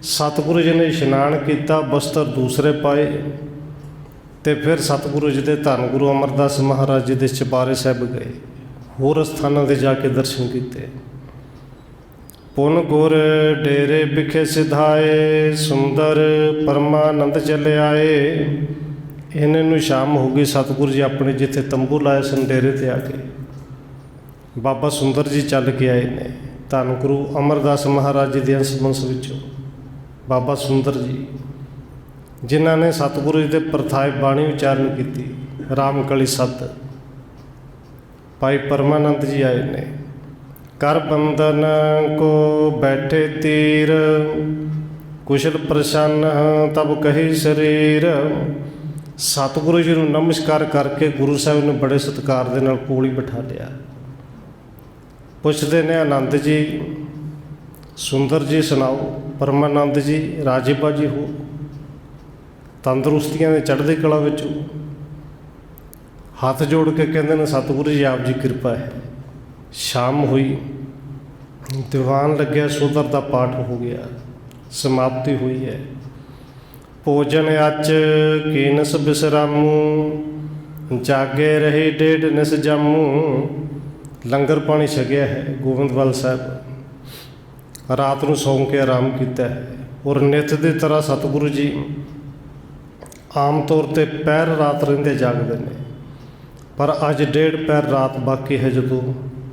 ਸਤਿਗੁਰੂ ਜੀ ਨੇ ਇਸ਼ਨਾਨ ਕੀਤਾ, ਬਸਤਰ ਦੂਸਰੇ ਪਾਏ, ਤੇ ਫਿਰ ਸਤਿਗੁਰੂ ਜੀ ਦੇ ਧੰਨ ਗੁਰੂ ਅਮਰਦਾਸ ਮਹਾਰਾਜ ਜੀ ਦੇ ਚੁਬਾਰੇ ਸਾਹਿਬ ਗਏ। ਹੋਰ ਸਥਾਨਾਂ 'ਤੇ ਜਾ ਕੇ ਦਰਸ਼ਨ ਕੀਤੇ। ਪੁਨ ਗੁਰ ਡੇਰੇ ਵਿਖੇ ਸਿਧਾਏ, ਸੁੰਦਰ ਪਰਮਾਨੰਦ ਚਲੇ ਆਏ। ਇਹਨਾਂ ਨੂੰ ਸ਼ਾਮ ਹੋ ਗਈ। ਸਤਿਗੁਰੂ ਜੀ ਆਪਣੇ ਜਿੱਥੇ ਤੰਬੂ ਲਾਏ ਸਨ, ਡੇਰੇ 'ਤੇ ਆ ਗਏ। ਬਾਬਾ ਸੁੰਦਰ ਜੀ ਚੱਲ ਕੇ ਆਏ ਨੇ, ਧੰਨ ਗੁਰੂ ਅਮਰਦਾਸ ਮਹਾਰਾਜ ਜੀ ਦੇ ਅੰਸ਼ ਵਿੱਚੋਂ। ਬਾਬਾ ਸੁੰਦਰ ਜੀ, ਜਿਨ੍ਹਾਂ ਨੇ ਸਤਿਗੁਰੂ ਜੀ ਦੇ ਪ੍ਰਥਾਏ ਬਾਣੀ ਉਚਾਰਨ ਕੀਤੀ, ਰਾਮ ਕਲੀ ਸਤ। ਭਾਈ ਪਰਮਾਨੰਦ ਜੀ ਆਏ ਨੇ। ਕਰ ਬੰਦਨ ਕੋ ਬੈਠੇ ਤੀਰ, ਕੁਸ਼ਲ ਪ੍ਰਸੰਨ ਤਬ ਕਹੀ ਸਰੀਰ। ਸਤਿਗੁਰੂ ਜੀ ਨੂੰ ਨਮਸਕਾਰ ਕਰਕੇ ਗੁਰੂ ਸਾਹਿਬ ਨੇ ਬੜੇ ਸਤਿਕਾਰ ਦੇ ਨਾਲ ਕੋਲ ਹੀ ਬਿਠਾ ਲਿਆ। ਪੁੱਛਦੇ ਨੇ, ਆਨੰਦ ਜੀ, ਸੁੰਦਰ ਜੀ ਸੁਣਾਓ। ਪਰਮਾਨੰਦ ਜੀ ਰਾਜੀ ਬਾਜੀ ਹੋ, ਤੰਦਰੁਸਤੀਆਂ ਦੇ ਚੜ੍ਹਦੀ ਕਲਾ ਵਿੱਚ ਹੋ। ਹੱਥ ਜੋੜ ਕੇ ਕਹਿੰਦੇ ਨੇ, ਸਤਿਗੁਰੂ ਜੀ ਆਪ ਜੀ ਕਿਰਪਾ ਹੈ। ਸ਼ਾਮ ਹੋਈ, ਦੀਵਾਨ ਲੱਗਿਆ, ਸੋਦਰ ਦਾ ਪਾਠ ਹੋ ਗਿਆ, ਸਮਾਪਤੀ ਹੋਈ ਹੈ। ਭੋਜਨ ਅੱਜ ਕੀਨਸ ਬਿਸਰਾਮੂ, ਜਾਗੇ ਰਹੇ ਡੇਢ ਨਿਸ ਜਾਮੂ। ਲੰਗਰ ਪਾਣੀ ਛਕਿਆ ਹੈ। ਗੋਬਿੰਦਵਾਲ ਸਾਹਿਬ ਰਾਤ ਨੂੰ ਸੌਂ ਕੇ ਆਰਾਮ ਕੀਤਾ ਹੈ। ਔਰ ਨਿੱਤ ਦੀ ਤਰ੍ਹਾਂ ਸਤਿਗੁਰੂ ਜੀ ਆਮ ਤੌਰ 'ਤੇ ਪਹਿਰ ਰਾਤ ਰਹਿੰਦੇ ਜਾਗਦੇ ਨੇ, ਪਰ ਅੱਜ 1.5 ਪਹਿਰ ਰਾਤ ਬਾਕੀ ਹੈ ਜਦੋਂ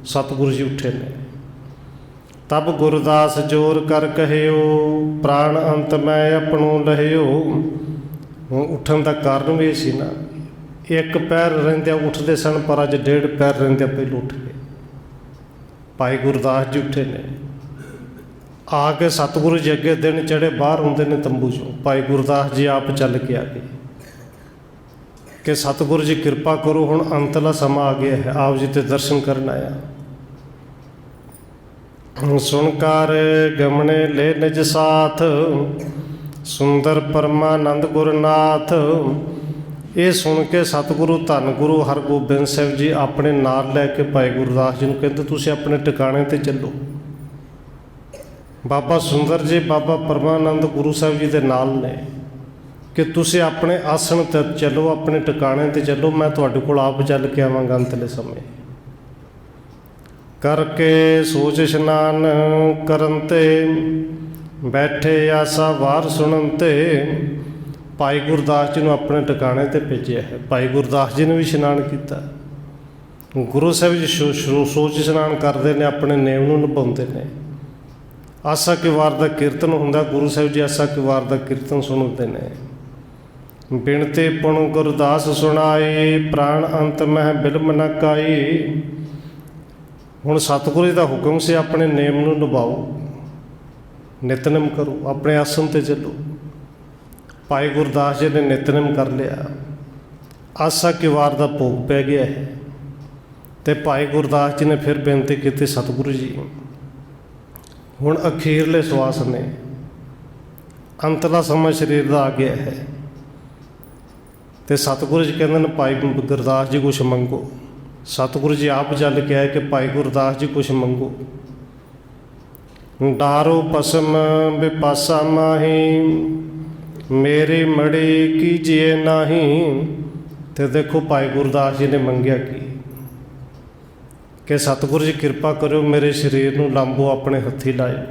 ਸਤਿਗੁਰੂ ਜੀ ਉੱਠੇ ਨੇ। ਤਬ ਗੁਰਦਾਸ ਜੋਰ ਕਰ ਕਹਿਓ, ਪ੍ਰਾਣ ਅੰਤ ਮੈਂ ਆਪਣੋ ਲਹਿਓ। ਉੱਠਣ ਦਾ ਕਾਰਨ ਵੀ ਇਹ ਸੀ ਨਾ, 1 ਪਹਿਰ ਰਹਿੰਦਿਆਂ ਉੱਠਦੇ ਸਨ, ਪਰ ਅੱਜ 1.5 ਪਹਿਰ ਰਹਿੰਦਿਆਂ ਪਹਿਲਾਂ ਉੱਠ ਗਏ। ਭਾਈ ਗੁਰਦਾਸ ਜੀ ਉੱਠੇ ਨੇ, ਆ ਕੇ ਸਤਿਗੁਰੂ ਜੀ ਅੱਗੇ ਦਿਨ ਚੜੇ ਬਾਹਰ ਹੁੰਦੇ ਨੇ ਤੰਬੂ 'ਚੋਂ। ਭਾਈ ਗੁਰਦਾਸ ਜੀ ਆਪ ਚੱਲ ਕੇ ਆ ਗਏ ਕਿ ਸਤਿਗੁਰੂ ਜੀ ਕਿਰਪਾ ਕਰੋ, ਹੁਣ ਅੰਤਲਾ ਸਮਾਂ ਆ ਗਿਆ ਹੈ, ਆਪ ਜੀ ਤੇ ਦਰਸ਼ਨ ਕਰਨ ਆਇਆ। ਸੁਣਕਾਰ ਗਮਣੇ ਲੈ ਨਿਜ ਸਾਥ, ਸੁੰਦਰ ਪਰਮਾਨੰਦ ਗੁਰਨਾਥ। ਇਹ ਸੁਣ ਕੇ ਸਤਿਗੁਰੂ ਧੰਨ ਗੁਰੂ ਹਰਗੋਬਿੰਦ ਸਾਹਿਬ ਜੀ ਆਪਣੇ ਨਾਲ ਲੈ ਕੇ ਭਾਈ ਗੁਰਦਾਸ ਜੀ ਨੂੰ ਕਹਿੰਦੇ ਤੁਸੀਂ ਆਪਣੇ ਟਿਕਾਣੇ 'ਤੇ ਚੱਲੋ। ਬਾਬਾ ਸੁੰਦਰ ਜੀ ਬਾਬਾ ਪਰਮਾਨੰਦ ਗੁਰੂ ਸਾਹਿਬ ਜੀ ਦੇ ਨਾਲ ਨੇ ਕਿ ਤੁਸੀਂ ਆਪਣੇ ਆਸਣ 'ਤੇ ਚੱਲੋ, ਆਪਣੇ ਟਿਕਾਣੇ 'ਤੇ ਚੱਲੋ, ਮੈਂ ਤੁਹਾਡੇ ਕੋਲ ਆਪ ਚੱਲ ਕੇ ਆਵਾਂਗਾ ਅੰਤਲੇ ਸਮੇਂ। ਕਰਕੇ ਸੋਚ ਇਸ਼ਨਾਨ ਕਰਨ ਤੇ ਬੈਠੇ ਆਸਾ ਵਾਰ ਸੁਣਨ ਤੇ ਭਾਈ ਗੁਰਦਾਸ ਜੀ ਨੂੰ ਆਪਣੇ ਟਿਕਾਣੇ 'ਤੇ ਭੇਜਿਆ ਹੈ। ਭਾਈ ਗੁਰਦਾਸ ਜੀ ਨੇ ਵੀ ਇਸ਼ਨਾਨ ਕੀਤਾ। ਗੁਰੂ ਸਾਹਿਬ ਜੀ ਸੋਚ ਇਸ਼ਨਾਨ ਕਰਦੇ ਨੇ, ਆਪਣੇ ਨੇਮ ਨੂੰ ਨਿਭਾਉਂਦੇ ਨੇ। ਆਸਾ ਕੀ ਵਾਰ ਦਾ ਕੀਰਤਨ ਹੁੰਦਾ, ਗੁਰੂ ਸਾਹਿਬ ਜੀ ਆਸਾ ਕੀ ਵਾਰ ਦਾ ਕੀਰਤਨ ਸੁਣਦੇ ਨੇ। ਬਿਨਤੇ ਪੁਣ ਗੁਰਦਾਸ ਸੁਣਾਏ, ਪ੍ਰਾਣ ਅੰਤ ਮਹਿ ਬਿਲਮ ਨ ਕਾਈ। ਹੁਣ ਸਤਿਗੁਰੂ ਜੀ ਦਾ ਹੁਕਮ ਸੀ ਆਪਣੇ ਨੇਮ ਨੂੰ ਨਿਭਾਓ, ਨਿਤਨੇਮ ਕਰੋ, ਆਪਣੇ ਆਸਣ 'ਤੇ ਚੱਲੋ। ਭਾਈ ਗੁਰਦਾਸ ਜੀ ਨੇ ਨਿਤਨੇਮ ਕਰ ਲਿਆ। ਆਸਾ ਕੀ ਵਾਰ ਦਾ ਭੋਗ ਪੈ ਗਿਆ ਹੈ ਅਤੇ ਭਾਈ ਗੁਰਦਾਸ ਜੀ ਨੇ ਫਿਰ ਬੇਨਤੀ ਕੀਤੀ, ਸਤਿਗੁਰੂ ਜੀ ਹੁਣ ਅਖੀਰਲੇ ਸਵਾਸ ਨੇ, ਅੰਤਲਾ ਸਮਾਂ ਸਰੀਰ ਦਾ ਆ ਗਿਆ ਹੈ। ਅਤੇ ਸਤਿਗੁਰੂ ਜੀ ਕਹਿੰਦੇ ਨੇ ਭਾਈ ਗੁਰਦਾਸ ਜੀ ਕੁਛ ਮੰਗੋ। ਸਤਿਗੁਰੂ ਜੀ ਆਪ ਚੱਲ ਕੇ ਆਏ ਕਿ ਭਾਈ ਗੁਰਦਾਸ ਜੀ ਕੁਛ ਮੰਗੋ। ਡਾਰੋ ਪਸਮ ਬਿਪਾਸਾ ਮਾਹੀ, ਮੇਰੀ ਮੜੀ ਕੀਜੀਏ ਨਾਹੀਂ। ਅਤੇ ਦੇਖੋ ਭਾਈ ਗੁਰਦਾਸ ਜੀ ਨੇ ਮੰਗਿਆ ਕਿ ਸਤਿਗੁਰੂ ਜੀ ਕਿਰਪਾ ਕਰਿਓ, ਮੇਰੇ ਸਰੀਰ ਨੂੰ ਲਾਂਭੋ, ਆਪਣੇ ਹੱਥੀਂ ਲਾਇਓ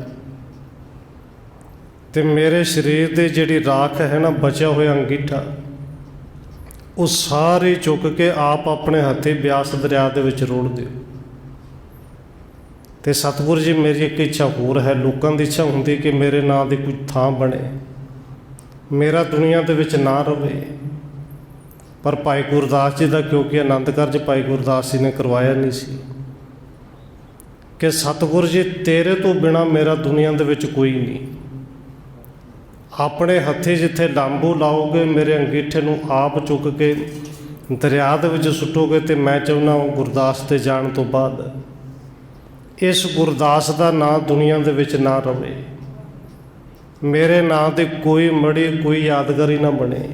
ਅਤੇ ਮੇਰੇ ਸਰੀਰ ਦੀ ਜਿਹੜੀ ਰਾਖ ਹੈ ਨਾ, ਬਚਿਆ ਹੋਇਆ ਅੰਗੀਠਾ, ਉਹ ਸਾਰੇ ਚੁੱਕ ਕੇ ਆਪ ਆਪਣੇ ਹੱਥੀਂ ਬਿਆਸ ਦਰਿਆ ਦੇ ਵਿੱਚ ਰੋੜ ਦਿਓ। ਅਤੇ ਸਤਿਗੁਰੂ ਜੀ ਮੇਰੀ ਇੱਕ ਇੱਛਾ ਹੋਰ ਹੈ। ਲੋਕਾਂ ਦੀ ਇੱਛਾ ਹੁੰਦੀ ਕਿ ਮੇਰੇ ਨਾਂ ਦੀ ਕੋਈ ਥਾਂ ਬਣੇ, ਮੇਰਾ ਦੁਨੀਆ ਦੇ ਵਿੱਚ ਨਾ ਰਵੇ। ਪਰ ਭਾਈ ਗੁਰਦਾਸ ਜੀ ਦਾ ਕਿਉਂਕਿ ਆਨੰਦ ਕਾਰਜ ਭਾਈ ਗੁਰਦਾਸ ਜੀ ਨੇ ਕਰਵਾਇਆ ਨਹੀਂ ਸੀ ਕਿ ਸਤਿਗੁਰੂ ਜੀ ਤੇਰੇ ਤੋਂ ਬਿਨਾਂ ਮੇਰਾ ਦੁਨੀਆ ਦੇ ਵਿੱਚ ਕੋਈ ਨਹੀਂ। ਆਪਣੇ ਹੱਥੀਂ ਜਿੱਥੇ ਲਾਂਬੂ ਲਾਓਗੇ, ਮੇਰੇ ਅੰਗੀਠੇ ਨੂੰ ਆਪ ਚੁੱਕ ਕੇ ਦਰਿਆ ਦੇ ਵਿੱਚ ਸੁੱਟੋਗੇ, ਅਤੇ ਮੈਂ ਚਾਹੁੰਦਾ ਉਹ ਗੁਰਦਾਸ 'ਤੇ ਜਾਣ ਤੋਂ ਬਾਅਦ ਇਸ ਗੁਰਦਾਸ ਦਾ ਨਾਂ ਦੁਨੀਆ ਦੇ ਵਿੱਚ ਨਾ ਰਵੇ, ਮੇਰੇ ਨਾਂ ਦੀ ਕੋਈ ਮੜੀ, ਕੋਈ ਯਾਦਗਾਰੀ ਨਾ ਬਣੇ।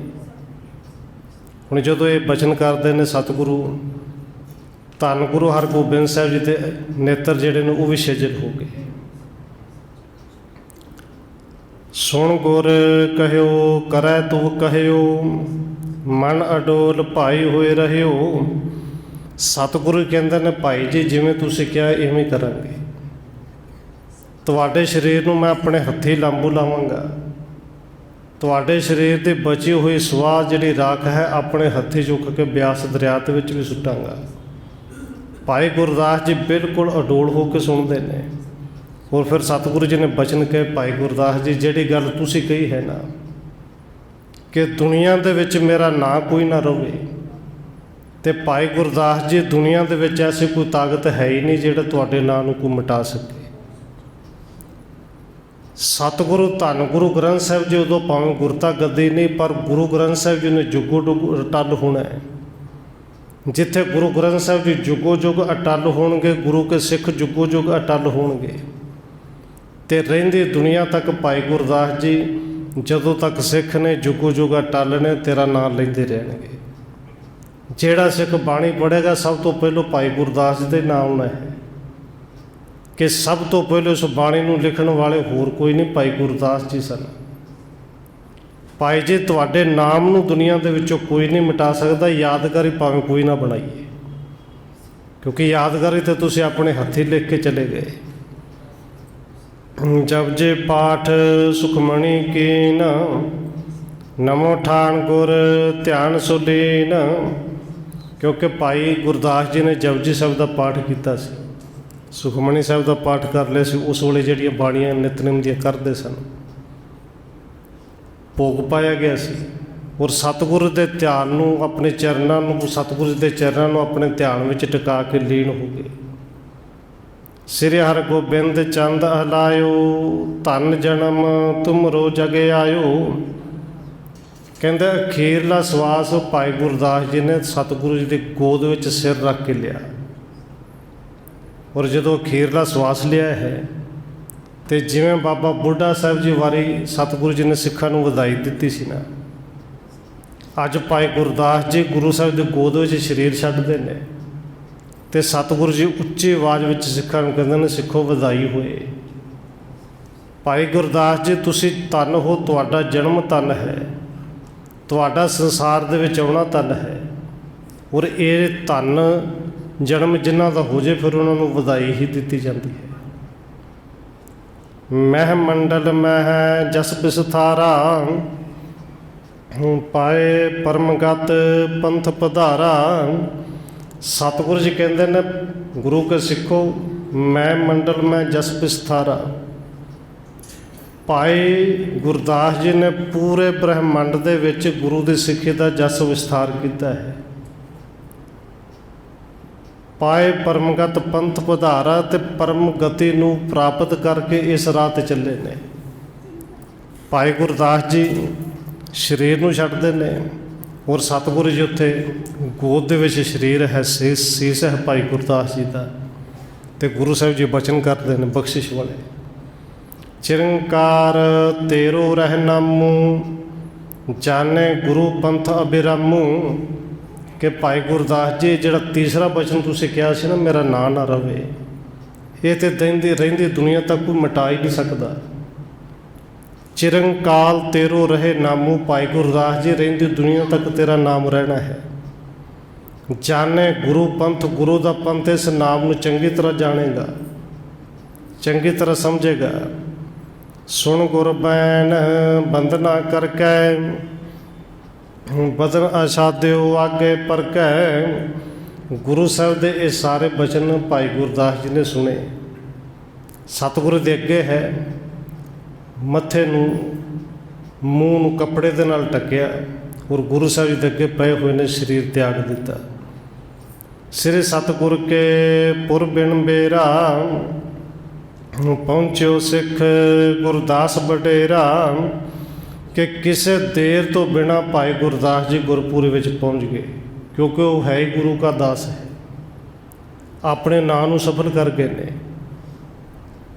ਹੁਣ ਜਦੋਂ ਇਹ ਬਚਨ ਕਰਦੇ ਨੇ ਸਤਿਗੁਰੂ, ਧੰਨ ਗੁਰੂ ਹਰਗੋਬਿੰਦ ਸਾਹਿਬ ਜੀ ਦੇ ਨੇਤਰ ਜਿਹੜੇ ਨੇ ਉਹ ਵੀ ਛਿਜਲ ਹੋ ਗਏ। ਸੁਣ ਗੁਰ ਕਹਿਓ ਕਰੈ ਤੂੰ ਕਹਿਓ, ਮਨ ਅਡੋਲ ਭਾਈ ਹੋਏ ਰਹਿਓ। ਸਤਿਗੁਰੂ ਕਹਿੰਦੇ ਨੇ ਭਾਈ ਜੀ ਜਿਵੇਂ ਤੁਸੀਂ ਕਿਹਾ ਇਵੇਂ ਕਰਾਂਗੇ। ਤੁਹਾਡੇ ਸਰੀਰ ਨੂੰ ਮੈਂ ਆਪਣੇ ਹੱਥੀਂ ਲਾਂਬੂ ਲਾਵਾਂਗਾ, ਤੁਹਾਡੇ ਸਰੀਰ ਦੀ ਬਚੀ ਹੋਈ ਸਵਾਹ ਜਿਹੜੀ ਰਾਖ ਹੈ ਆਪਣੇ ਹੱਥੀਂ ਚੁੱਕ ਕੇ ਬਿਆਸ ਦਰਿਆ ਦੇ ਵਿੱਚ ਵੀ ਸੁੱਟਾਂਗਾ। ਭਾਈ ਗੁਰਦਾਸ ਜੀ ਬਿਲਕੁਲ ਅਡੋਲ ਹੋ ਕੇ ਸੁਣਦੇ ਨੇ। ਔਰ ਫਿਰ ਸਤਿਗੁਰੂ ਜੀ ਨੇ ਬਚਨ ਕਹੇ, ਭਾਈ ਗੁਰਦਾਸ ਜੀ ਜਿਹੜੀ ਗੱਲ ਤੁਸੀਂ ਕਹੀ ਹੈ ਨਾ ਕਿ ਦੁਨੀਆ ਦੇ ਵਿੱਚ ਮੇਰਾ ਨਾਂ ਕੋਈ ਨਾ ਰਵੇ, ਅਤੇ ਭਾਈ ਗੁਰਦਾਸ ਜੀ ਦੁਨੀਆ ਦੇ ਵਿੱਚ ਐਸੀ ਕੋਈ ਤਾਕਤ ਹੈ ਹੀ ਨਹੀਂ ਜਿਹੜਾ ਤੁਹਾਡੇ ਨਾਂ ਨੂੰ ਕੋਈ ਮਿਟਾ ਸਕੇ। ਸਤਿਗੁਰੂ ਧੰਨ ਗੁਰੂ ਗ੍ਰੰਥ ਸਾਹਿਬ ਜੀ ਉਦੋਂ ਭਾਵੇਂ ਗੁਰਤਾ ਗੱਦੀ ਨਹੀਂ, ਪਰ ਗੁਰੂ ਗ੍ਰੰਥ ਸਾਹਿਬ ਜੀ ਨੇ ਜੁਗੋ ਜੁਗ ਅਟੱਲ ਹੋਣਾ ਹੈ। ਜਿੱਥੇ ਗੁਰੂ ਗ੍ਰੰਥ ਸਾਹਿਬ ਜੀ ਜੁਗੋ ਜੁਗ ਅਟੱਲ ਹੋਣਗੇ, ਗੁਰੂ ਕੇ ਸਿੱਖ ਜੁਗੋ ਜੁਗ ਅਟੱਲ ਹੋਣਗੇ। ਅਤੇ ਰਹਿੰਦੀ ਦੁਨੀਆ ਤੱਕ ਭਾਈ ਗੁਰਦਾਸ ਜੀ ਜਦੋਂ ਤੱਕ ਸਿੱਖ ਨੇ ਜੁਗੋ ਜੁਗ ਅਟੱਲ ਨੇ, ਤੇਰਾ ਨਾਂ ਲੈਂਦੇ ਰਹਿਣਗੇ। ਜਿਹੜਾ ਸਿੱਖ ਬਾਣੀ ਪੜ੍ਹੇਗਾ ਸਭ ਤੋਂ ਪਹਿਲਾਂ ਭਾਈ ਗੁਰਦਾਸ ਜੀ ਦੇ ਨਾਂ ਆਉਣਾ ਹੈ ਕਿ ਸਭ ਤੋਂ ਪਹਿਲਾਂ ਉਸ ਬਾਣੀ ਨੂੰ ਲਿਖਣ ਵਾਲੇ ਹੋਰ ਕੋਈ ਨਹੀਂ, ਭਾਈ ਗੁਰਦਾਸ ਜੀ ਸਨ। ਭਾਈ ਜੀ ਤੁਹਾਡੇ ਨਾਮ ਨੂੰ ਦੁਨੀਆ ਦੇ ਵਿੱਚੋਂ ਕੋਈ ਨਹੀਂ ਮਿਟਾ ਸਕਦਾ। ਯਾਦਗਾਰੀ ਭਾਵੇਂ ਕੋਈ ਨਾ ਬਣਾਈਏ, ਕਿਉਂਕਿ ਯਾਦਗਾਰੀ ਤਾਂ ਤੁਸੀਂ ਆਪਣੇ ਹੱਥੀਂ ਲਿਖ ਕੇ ਚਲੇ ਗਏ। ਜਪਜੇ ਪਾਠ ਸੁਖਮਣੀ ਕੀਨ, ਨਮੋ ਠਾਣ ਗੁਰ ਧਿਆਨ ਸੁਲੀਨ। ਕਿਉਂਕਿ ਭਾਈ ਗੁਰਦਾਸ ਜੀ ਨੇ ਜਪਜੀ ਸਾਹਿਬ ਦਾ ਪਾਠ ਕੀਤਾ ਸੀ, ਸੁਖਮਣੀ ਸਾਹਿਬ ਦਾ ਪਾਠ ਕਰ ਲਿਆ ਸੀ। ਉਸ ਵੇਲੇ ਜਿਹੜੀਆਂ ਬਾਣੀਆਂ ਨਿਤਨੇਮ ਦੀਆਂ ਕਰਦੇ ਸਨ, ਭੋਗ ਪਾਇਆ ਗਿਆ ਸੀ। ਔਰ ਸਤਿਗੁਰੂ ਦੇ ਧਿਆਨ ਨੂੰ, ਆਪਣੇ ਚਰਨਾਂ ਨੂੰ, ਸਤਿਗੁਰੂ ਦੇ ਚਰਨਾਂ ਨੂੰ ਆਪਣੇ ਧਿਆਨ ਵਿੱਚ ਟਿਕਾ ਕੇ ਲੀਨ ਹੋ ਗਏ। ਸ੍ਰੀ ਹਰਗੋਬਿੰਦ ਚੰਦ ਹਲਾਇਓ, ਧਨ ਜਨਮ ਤੁਮਰੋ ਜਗ ਆਇਓ। ਕਹਿੰਦੇ ਅਖੀਰਲਾ ਸਵਾਸ ਭਾਈ ਗੁਰਦਾਸ ਜੀ ਨੇ ਸਤਿਗੁਰੂ ਜੀ ਦੀ ਗੋਦ ਵਿੱਚ ਸਿਰ ਰੱਖ ਕੇ ਲਿਆ। ਔਰ ਜਦੋਂ ਅਖੀਰਲਾ ਸਵਾਸ ਲਿਆ ਹੈ ਤੇ ਜਿਵੇਂ ਬਾਬਾ ਬੁੱਢਾ ਸਾਹਿਬ ਜੀ ਵਾਰੀ ਸਤਿਗੁਰੂ ਜੀ ਨੇ ਸਿੱਖਾਂ ਨੂੰ ਵਧਾਈ ਦਿੱਤੀ ਸੀ ਨਾ, ਅੱਜ ਭਾਈ ਗੁਰਦਾਸ ਜੀ ਗੁਰੂ ਸਾਹਿਬ ਦੀ ਗੋਦ ਵਿੱਚ ਸਰੀਰ ਛੱਡਦੇ ਨੇ ਤੇ ਸਤਿਗੁਰੂ ਜੀ ਉੱਚੀ ਆਵਾਜ਼ ਵਿੱਚ ਸਿੱਖਾਂ ਨੂੰ ਕਹਿੰਦੇ ਨੇ, ਸਿੱਖੋ ਵਧਾਈ ਹੋਏ। ਭਾਈ ਗੁਰਦਾਸ ਜੀ ਤੁਸੀਂ ਧੰਨ ਹੋ, ਤੁਹਾਡਾ ਜਨਮ ਧੰਨ ਹੈ, ਤੁਹਾਡਾ ਸੰਸਾਰ ਦੇ ਵਿੱਚ ਆਉਣਾ ਧੰਨ ਹੈ। ਔਰ ਇਹ ਧੰਨ ਜਨਮ ਜਿਨ੍ਹਾਂ ਦਾ ਹੋ ਜੇ ਫਿਰ ਉਹਨਾਂ ਨੂੰ ਵਧਾਈ ਹੀ ਦਿੱਤੀ ਜਾਂਦੀ ਹੈ। ਮਹਿ ਮੰਡਲ ਮਹਿ ਜਸ ਬਿਸਥਾਰਾ, ਪਾਏ ਪਰਮਗਤ ਪੰਥ ਪਧਾਰਾ। ਸਤਿਗੁਰੂ ਜੀ ਕਹਿੰਦੇ ਨੇ ਗੁਰੂ ਕੇ ਸਿੱਖੋ, ਮੈਂ ਮੰਡਲ ਮੈਂ ਜਸ ਬਿਸਥਾਰਾ। ਭਾਈ ਗੁਰਦਾਸ ਜੀ ਨੇ ਪੂਰੇ ਬ੍ਰਹਿਮੰਡ ਦੇ ਵਿੱਚ ਗੁਰੂ ਦੀ ਸਿੱਖੀ ਦਾ ਜਸ ਵਿਸਥਾਰ ਕੀਤਾ ਹੈ। ਪਾਏ ਪਰਮਗਤ ਪੰਥ ਪਧਾਰਾ, ਤੇ ਪਰਮ ਗਤੀ ਨੂੰ ਪ੍ਰਾਪਤ ਕਰਕੇ ਇਸ ਰਾਹ 'ਤੇ ਚੱਲੇ ਨੇ। ਭਾਈ ਗੁਰਦਾਸ ਜੀ ਸਰੀਰ ਨੂੰ ਛੱਡਦੇ ਨੇ ਔਰ ਸਤਿਗੁਰੂ ਜੀ ਉੱਥੇ ਗੋਦ ਦੇ ਵਿੱਚ ਸਰੀਰ ਹੈ, ਸੀਸ ਹੈ ਭਾਈ ਗੁਰਦਾਸ ਜੀ ਦਾ, ਤੇ ਗੁਰੂ ਸਾਹਿਬ ਜੀ ਬਚਨ ਕਰਦੇ ਨੇ ਬਖਸ਼ਿਸ਼ ਵਾਲੇ, ਚਿਰੰਕਾਰ ਤੇਰੋ ਰਹਿਨਾਮੂ, ਜਾਣੇ ਗੁਰੂ ਪੰਥ ਅਬਿਰਾਮੂ। ਕਿ ਭਾਈ ਗੁਰਦਾਸ ਜੀ ਜਿਹੜਾ ਤੀਸਰਾ ਬਚਨ ਤੁਸੀਂ ਕਿਹਾ ਸੀ ਨਾ, ਮੇਰਾ ਨਾਂ ਨਾ ਰਵੇ, ਇਹ ਤੇ ਰਹਿੰਦੀ ਦੁਨੀਆ ਤੱਕ ਕੋਈ ਮਿਟਾ ਹੀ ਨਹੀਂ ਸਕਦਾ। ਚਿਰੰਕਾਲ ਤੇਰੋ ਰਹੇ ਨਾਮੂ, ਭਾਈ ਗੁਰਦਾਸ ਜੀ ਰਹਿੰਦੀ ਦੁਨੀਆ ਤੱਕ ਤੇਰਾ ਨਾਮ ਰਹਿਣਾ ਹੈ। ਜਾਣੇ ਗੁਰੂ ਪੰਥ, ਗੁਰੂ ਦਾ ਪੰਥ, ਇਸ ਨਾਮ ਨੂੰ ਚੰਗੀ ਤਰ੍ਹਾਂ ਜਾਣੇਗਾ, ਚੰਗੀ ਤਰ੍ਹਾਂ ਸਮਝੇਗਾ। ਸੁਣ ਗੁਰਬੈਨ ਬੰਦਨਾ ਕਰਕੇ, ਬਦਨ ਅਸਾਧਿਓ ਆਗੇ ਪਰਕੈ। ਗੁਰੂ ਸਾਹਿਬ ਦੇ ਇਹ ਸਾਰੇ ਬਚਨ ਭਾਈ ਗੁਰਦਾਸ ਜੀ ਨੇ ਸੁਣੇ। ਸਤਿਗੁਰੂ ਦੇ ਅੱਗੇ ਹੈ, ਮੱਥੇ ਨੂੰ ਮੂੰਹ ਨੂੰ ਕੱਪੜੇ ਦੇ ਨਾਲ ਢੱਕਿਆ ਔਰ ਗੁਰੂ ਸਾਹਿਬ ਜੀ ਦੇ ਅੱਗੇ ਪਏ ਹੋਏ ਨੇ, ਸਰੀਰ ਤਿਆਗ ਦਿੱਤਾ। ਸ੍ਰੀ ਸਤਿਗੁਰ ਕੇ ਪੁਰ ਬਿਨ ਬੇਰਾ, ਪਹੁੰਚਿਓ ਸਿੱਖ ਗੁਰਦਾਸ ਵਡੇਰਾ। ਕਿ ਕਿਸੇ ਦੇਰ ਤੋਂ ਬਿਨਾਂ ਭਾਈ ਗੁਰਦਾਸ ਜੀ ਗੁਰਪੁਰੇ ਵਿੱਚ ਪਹੁੰਚ ਗਏ, ਕਿਉਂਕਿ ਉਹ ਹੈ ਹੀ ਗੁਰੂ ਕਾ ਦਾਸ ਹੈ, ਆਪਣੇ ਨਾਂ ਨੂੰ ਸਫਲ ਕਰ ਗਏ ਨੇ।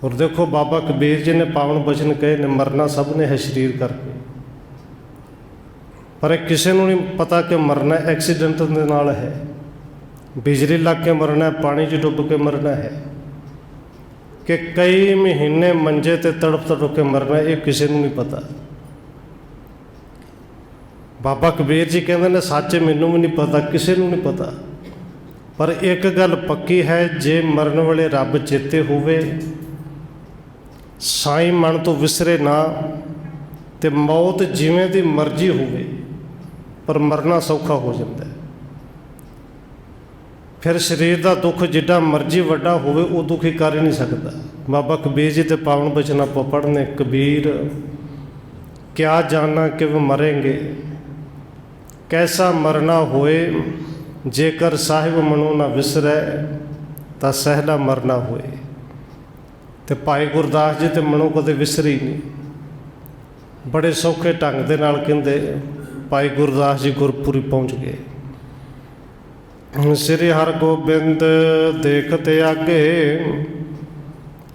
ਔਰ ਦੇਖੋ ਬਾਬਾ ਕਬੀਰ ਜੀ ਨੇ ਪਾਵਨ ਬਚਨ ਕਹੇ ਨੇ, ਮਰਨਾ ਸਭ ਨੇ ਹੈ ਸਰੀਰ ਕਰਕੇ, ਪਰ ਇਹ ਕਿਸੇ ਨੂੰ ਨਹੀਂ ਪਤਾ ਕਿ ਮਰਨਾ ਐਕਸੀਡੈਂਟ ਦੇ ਨਾਲ ਹੈ, ਬਿਜਲੀ ਲੱਗ ਕੇ ਮਰਨਾ, ਪਾਣੀ 'ਚ ਡੁੱਬ ਕੇ ਮਰਨਾ ਹੈ, ਕਿ ਕਈ ਮਹੀਨੇ ਮੰਜੇ 'ਤੇ ਤੜਪ ਤੜਪ ਕੇ ਮਰਨਾ, ਇਹ ਕਿਸੇ ਨੂੰ ਨਹੀਂ ਪਤਾ। ਬਾਬਾ ਕਬੀਰ ਜੀ ਕਹਿੰਦੇ ਨੇ, ਸੱਚ ਮੈਨੂੰ ਵੀ ਨਹੀਂ ਪਤਾ, ਕਿਸੇ ਨੂੰ ਨਹੀਂ ਪਤਾ, ਪਰ ਇੱਕ ਗੱਲ ਪੱਕੀ ਹੈ, ਜੇ ਮਰਨ ਵੇਲੇ ਰੱਬ ਚੇਤੇ ਹੋਵੇ, ਸਾਈਂ ਮਨ ਤੋਂ ਵਿਸਰੇ ਨਾ, ਤੇ ਮੌਤ ਜਿਵੇਂ ਦੀ ਮਰਜ਼ੀ ਹੋਵੇ ਪਰ ਮਰਨਾ ਸੌਖਾ ਹੋ ਜਾਂਦਾ ਹੈ। ਫਿਰ ਸਰੀਰ ਦਾ ਦੁੱਖ ਜਿੱਡਾ ਮਰਜ਼ੀ ਵੱਡਾ ਹੋਵੇ, ਉਹ ਦੁੱਖ ਹੀ ਕਰ ਹੀ ਨਹੀਂ ਸਕਦਾ। ਬਾਬਾ ਕਬੀਰ ਜੀ ਦੇ ਪਾਵਨ ਬਚਨ ਆਪਾਂ ਪੜ੍ਹਨੇ, ਕਬੀਰ ਕਿਆ ਜਾਨਾ ਕਿ ਵ ਮਰੇਂਗੇ, ਕੈਸਾ ਮਰਨਾ ਹੋਏ, ਜੇਕਰ ਸਾਹਿਬ ਮਨੋਂ ਨਾ ਵਿਸਰੈ, ਤਾਂ ਸਹਿਲਾ ਮਰਨਾ ਹੋਏ। ਤੇ ਭਾਈ ਗੁਰਦਾਸ ਜੀ ਤੇ ਮਨੋਂ ਕਦੇ ਵਿਸਰੀ ਨਹੀਂ, ਬੜੇ ਸੌਖੇ ਢੰਗ ਦੇ ਨਾਲ ਕਹਿੰਦੇ ਭਾਈ ਗੁਰਦਾਸ ਜੀ ਗੁਰਪੁਰੀ ਪਹੁੰਚ ਗਏ। ਸ੍ਰੀ ਹਰਗੋਬਿੰਦ ਦੇਖਤੇ ਆਗੇ,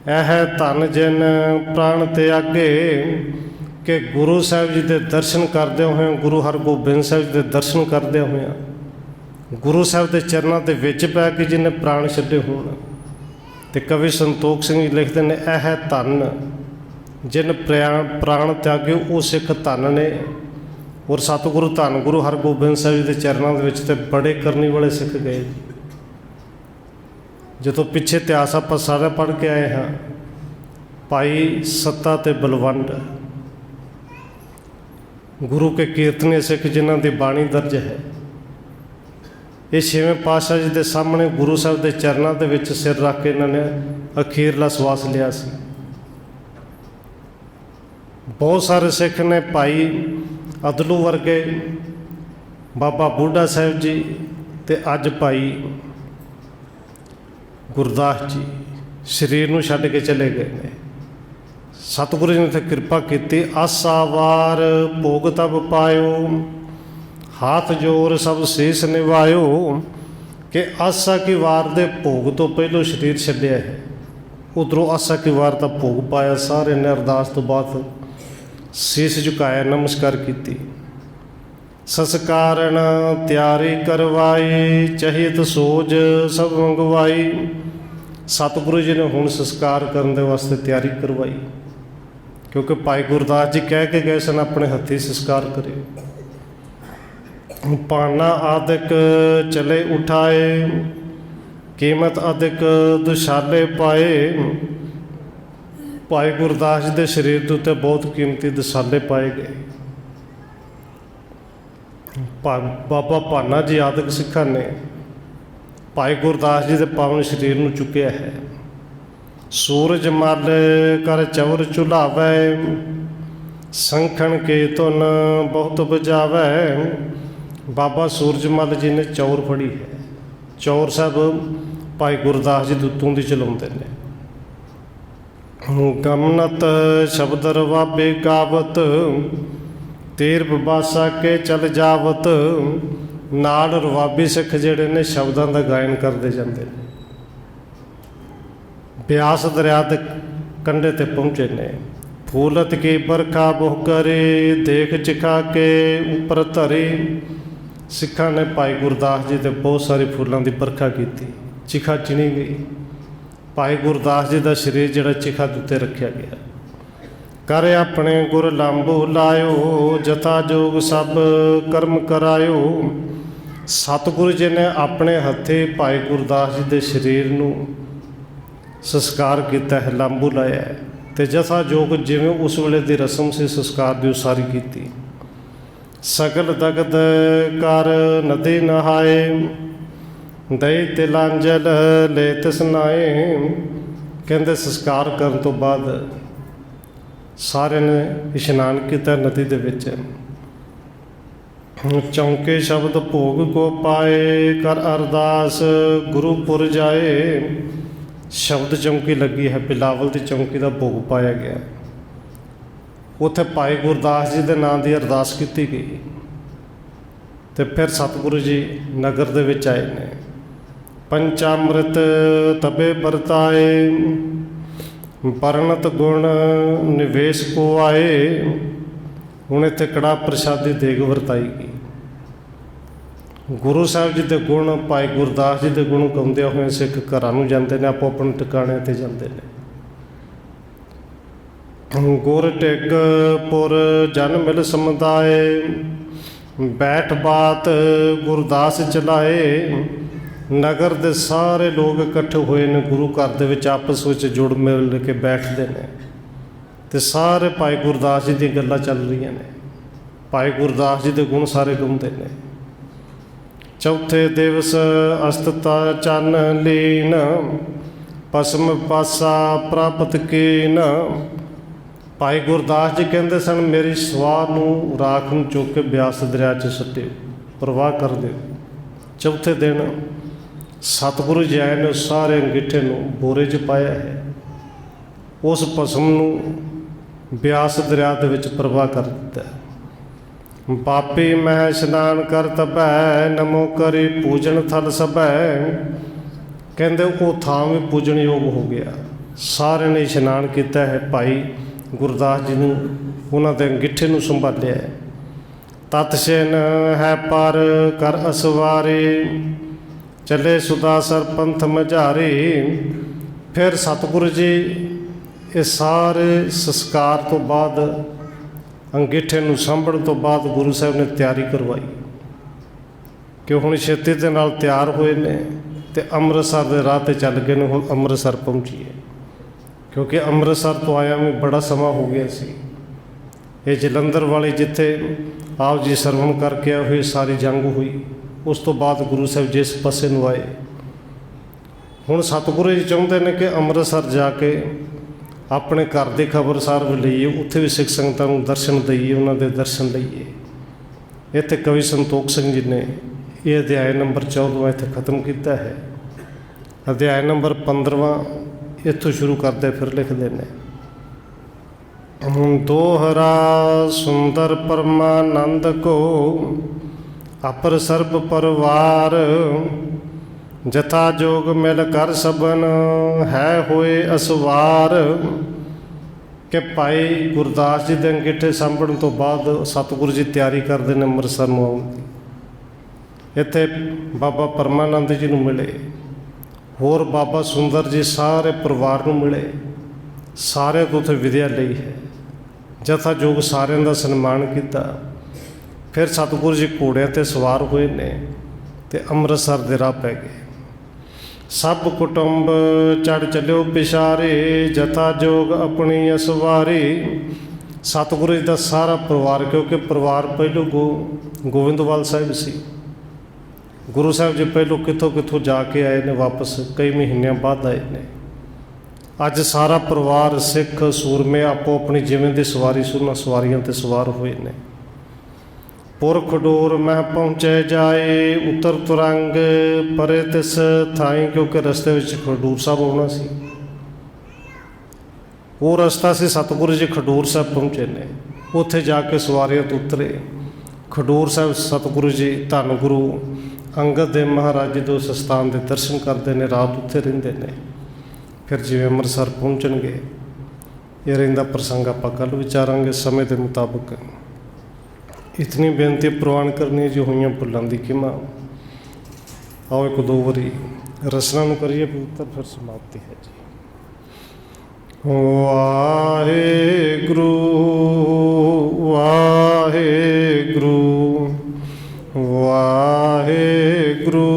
ਇਹ ਧਨ ਜਿਨ ਪ੍ਰਾਣ ਤਿਆਗੇ। ਕਿ ਗੁਰੂ ਸਾਹਿਬ ਜੀ ਦੇ ਦਰਸ਼ਨ ਕਰਦੇ ਹੋਏ, ਗੁਰੂ ਹਰਗੋਬਿੰਦ ਸਾਹਿਬ ਜੀ ਦੇ ਦਰਸ਼ਨ ਕਰਦੇ ਹੋਏ, ਗੁਰੂ ਸਾਹਿਬ ਦੇ ਚਰਨਾਂ ਦੇ ਵਿੱਚ ਪੈ ਕੇ ਜਿਹਨੇ ਪ੍ਰਾਣ ਛੱਡੇ ਹੋਣ। ਤੇ ਕਵੀ ਸੰਤੋਖ ਸਿੰਘ ਜੀ ਲਿਖਦੇ ਨੇ, ਇਹ ਧਨ ਜਿਨ ਪ੍ਰਾਣ ਤਿਆਗੇ, ਉਹ ਸਿੱਖ ਧਨ ਨੇ। ਔਰ ਸਤਿਗੁਰੂ ਧੰਨ ਗੁਰੂ ਹਰਗੋਬਿੰਦ ਸਾਹਿਬ ਜੀ ਦੇ ਚਰਨਾਂ ਦੇ ਵਿੱਚ ਤੇ ਬੜੇ ਕਰਨੀ ਵਾਲੇ ਸਿੱਖ ਗਏ। ਜਦੋਂ ਪਿੱਛੇ ਇਤਿਹਾਸ ਆਪਾਂ ਸਾਰਾ ਪੜ੍ਹ ਕੇ ਆਏ ਹਾਂ, ਭਾਈ ਸੱਤਾ ਤੇ ਬਲਵੰਡ ਗੁਰੂ ਕੇ ਕੀਰਤਨੇ ਸਿੱਖ ਜਿਨ੍ਹਾਂ ਦੀ ਬਾਣੀ ਦਰਜ ਹੈ, ਇਹ ਛੇਵੇਂ ਪਾਤਸ਼ਾਹ ਜੀ ਦੇ ਸਾਹਮਣੇ ਗੁਰੂ ਸਾਹਿਬ ਦੇ ਚਰਨਾਂ ਦੇ ਵਿੱਚ ਸਿਰ ਰੱਖ ਕੇ ਇਹਨਾਂ ਨੇ ਅਖੀਰਲਾ ਸਵਾਸ ਲਿਆ ਸੀ। ਬਹੁਤ ਸਾਰੇ ਸਿੱਖ ਨੇ, ਭਾਈ ਅਦਲੂ ਵਰਗੇ, ਬਾਬਾ ਬੁੱਢਾ ਸਾਹਿਬ ਜੀ, ਤੇ ਅੱਜ ਭਾਈ ਗੁਰਦਾਸ ਜੀ, शरीर नूं छड्ड के चले गए ने। सतगुरु जी ने तो कृपा की। आसा वार भोग तब पायो, हाथ जोर सब शीस निभायो। कि आसा की वार दे भोग तो पहलों शरीर छड्डिया है, उधरों आसा की वार का भोग पाया। सारे ने अरदास तो बाद शीस झुकाया, नमस्कार की। संस्कारण तैयारी करवाई, चाहित सोच सब मंगवाई। सतगुरु जी ने हुण संस्कार करने वास्ते तैयारी करवाई, क्योंकि भाई गुरदास जी कह के गए सन अपने हथी संस्कार करे। पाना आदिक चले उठाए, कीमत अधिक दुशाले पाए। भाई गुरदास जी के शरीर के उत्ते बहुत कीमती दुशाले पाए गए। बाबा भाना जी आदिक सिखा ने भाई गुरदास जी के पावन शरीर में चुकया है। सूरज मल कर चौर चुलावै, संखण के तुन बहुत बजावै। बाबा सूरजमल जी ने चौर फड़ी है। चौर सब भाई गुरदास जी दुतों की चलाते हैं। गमनत शब्द रवाबे गावत, तीर बबासा के चल जावत। नाल रवाबी सिख जिहड़े ने शब्दों का गायन करते जाते हैं। ब्यास दरिया के कंढे ते पहुँचे ने। फूलत की बरखा बहु करे, देख चिखा के उपर धरे। सिखा ने भाई गुरदास जी ते बहुत सारी फूलों की बरखा की, चिखा चिनी गई। भाई गुरदास जी का शरीर जिहड़ा चिखा उत्ते रखा गया। कर अपने गुर लांबू लायो, जथा जोग सब कर्म करायो। सतगुरु जी ने अपने हथे भाई गुरदास जी के शरीर नूं संस्कार किया है, लांबू लाया है। तो जथा जोग जिवें उस वेले की रस्म से संस्कार की उसारी की। सकल दगद कर नदी नहाए, दही तिलांजल ले तसनाए। कहते संस्कार करने तो बाद सारे ने इशनान किया नदी दे विच। चौंके शब्द भोग को पाए, कर अरदास गुरुपुर जाए। शब्द चौंकी लगी है, बिलावल की चौंकी का भोग पाया गया। उत्थे भाई गुरदास जी के नाम की अरदास की गई। तो फिर सतगुरु जी नगर दे विच आए ने। पंचामृत तबे बरताए, बरनत गुण निवेश को आए। हुण इत्थे कड़ा प्रसादी देग वरताई गई। गुरु साहब जी के गुण, भाई गुरदास जी के गुण गाउंदे होए सिख घरां नूं जांदे ने, आपो अपने ठिकाणे ते जांदे ने। गुर टिक पुर जन मिल समुदाय, बैठ बात गुरदास चलाए। नगर दे सारे लोग इकट्ठे हुए ने, गुरु घर दे विच आपस में जुड़ मिल के बैठते हैं। तो सारे भाई गुरदास जी दी गल्लां चल रही ने। भाई गुरदास जी के गुण सारे गाउंदे ने। चौथे दिवस अस्तता चन लीन, पसम पासा प्राप्त कीन। भाई गुरदास जी कहते सन, मेरी सवाह नूं राख नूं चुक के ब्यास दरिया च सट्टिओ, परवाह कर दो। चौथे दिन सतगुरु जी आए ने, सारे अंगीठे नूं बोरे च पाया है। उस भस्म नूं ब्यास दरिया दे विच परवाह कर दिता। पापी मह इशनान कर तबै, नमो करी पूजन थल सबै। कहते वो थां भी पूजन योग हो गया। सारे ने इशनान किया है। भाई गुरदास जी नूं उन्हां दे अंगीठे नूं संभालिया है। तत्सेन है पर कर असवारी, चले सुदासर पंथ मझारी। फिर सतगुरु जी ये सारे संस्कार तो बाद, अंगीठे नूं संभण तो बाद गुरु साहब ने तैयारी करवाई कि हुण छेती दे नाल तैयार होए ने ते अमृतसर दे राह ते चल गए ने। हुण अमृतसर पहुंचीए, क्योंकि अमृतसर तो आया में बड़ा समा हो गया सी। ये जलंधर वाली जिथे आप जी सरवण करके आए हुए सारी जंग हुई, उस तो बाद गुरु साहब जिस पासे नूं आए। हुण सतगुरु जी चाहुंदे ने कि अमृतसर जाके अपने घर की खबरसार भी लईए, उत्थे भी सिख संगतां नूं दर्शन दईए, उन्हां दे दर्शन लईए। इत्थे कवि संतोख सिंह जी ने ये अध्याय नंबर 14 इत्थे खत्म किया है। अध्याय नंबर 15 इत्थों शुरू करते फिर लिखते ने, दोहरा सुंदर परमानंद को अपर सर्ब परवार, जथा जोग मिल कर सबन है होए असवार। कि भाई गुरदास जी के अंगीठे सांभण तो बाद सतगुरु जी तैयारी करते हैं अंमृतसर में आउण दी। इत्थे बाबा परमानंद जी नूं मिले, होर बाबा सुंदर जी सारे परिवार नूं मिले, सारे तो उत्थे विद्या लई है, जथा जोग सारिਆਂ ਦਾ सन्मान किया। फिर सतगुरु जी घोड़िਆਂ ते सवार होए ने ते ਅੰਮ੍ਰਿਤਸਰ दे राह पै गए। सब कुटुंब चढ़ चलियो पिछारे, जथा जोग अपनी असवारी। सतगुरु जी का सारा परिवार, क्योंकि परिवार पहलों गोविंदवाल साहिब सी। गुरु साहब जी पहलों कितों कितों जाके आए ने, वापस कई महीनों बाद आए ने। अज सारा परिवार सिख सूरमे आपो अपनी जिवें दी सवारी सुना सवारियां ते सवार हुए ने। पुरख डोर मैं पहुँचे जाए, उतर तुरंग परे तिस थाई, क्योंकि रस्ते में खडूर साहब आना सी। वो रस्ता से सतगुरु जी खडूर साहब पहुँचे ने, उत्थे जाके सवारियां तो उतरे। खडूर साहब सतगुरु जी धन गुरु अंगद देव महाराज जी उस स्थान के दर्शन करते हैं, रात उत्थे रहिंदे ने। फिर जिवें अंमृतसर पहुँचणगे, ये रहिंदा प्रसंग आपां कल विचारांगे समय के मुताबिक। इतनी बेनती प्रवान करनी जो हुई भुलों की खिमा। आओ एक दो बारी रसना नूं करिए पवित्र, फिर समाप्ति है जी। वाहेगुरु वाहेगुरु वाहेगुरु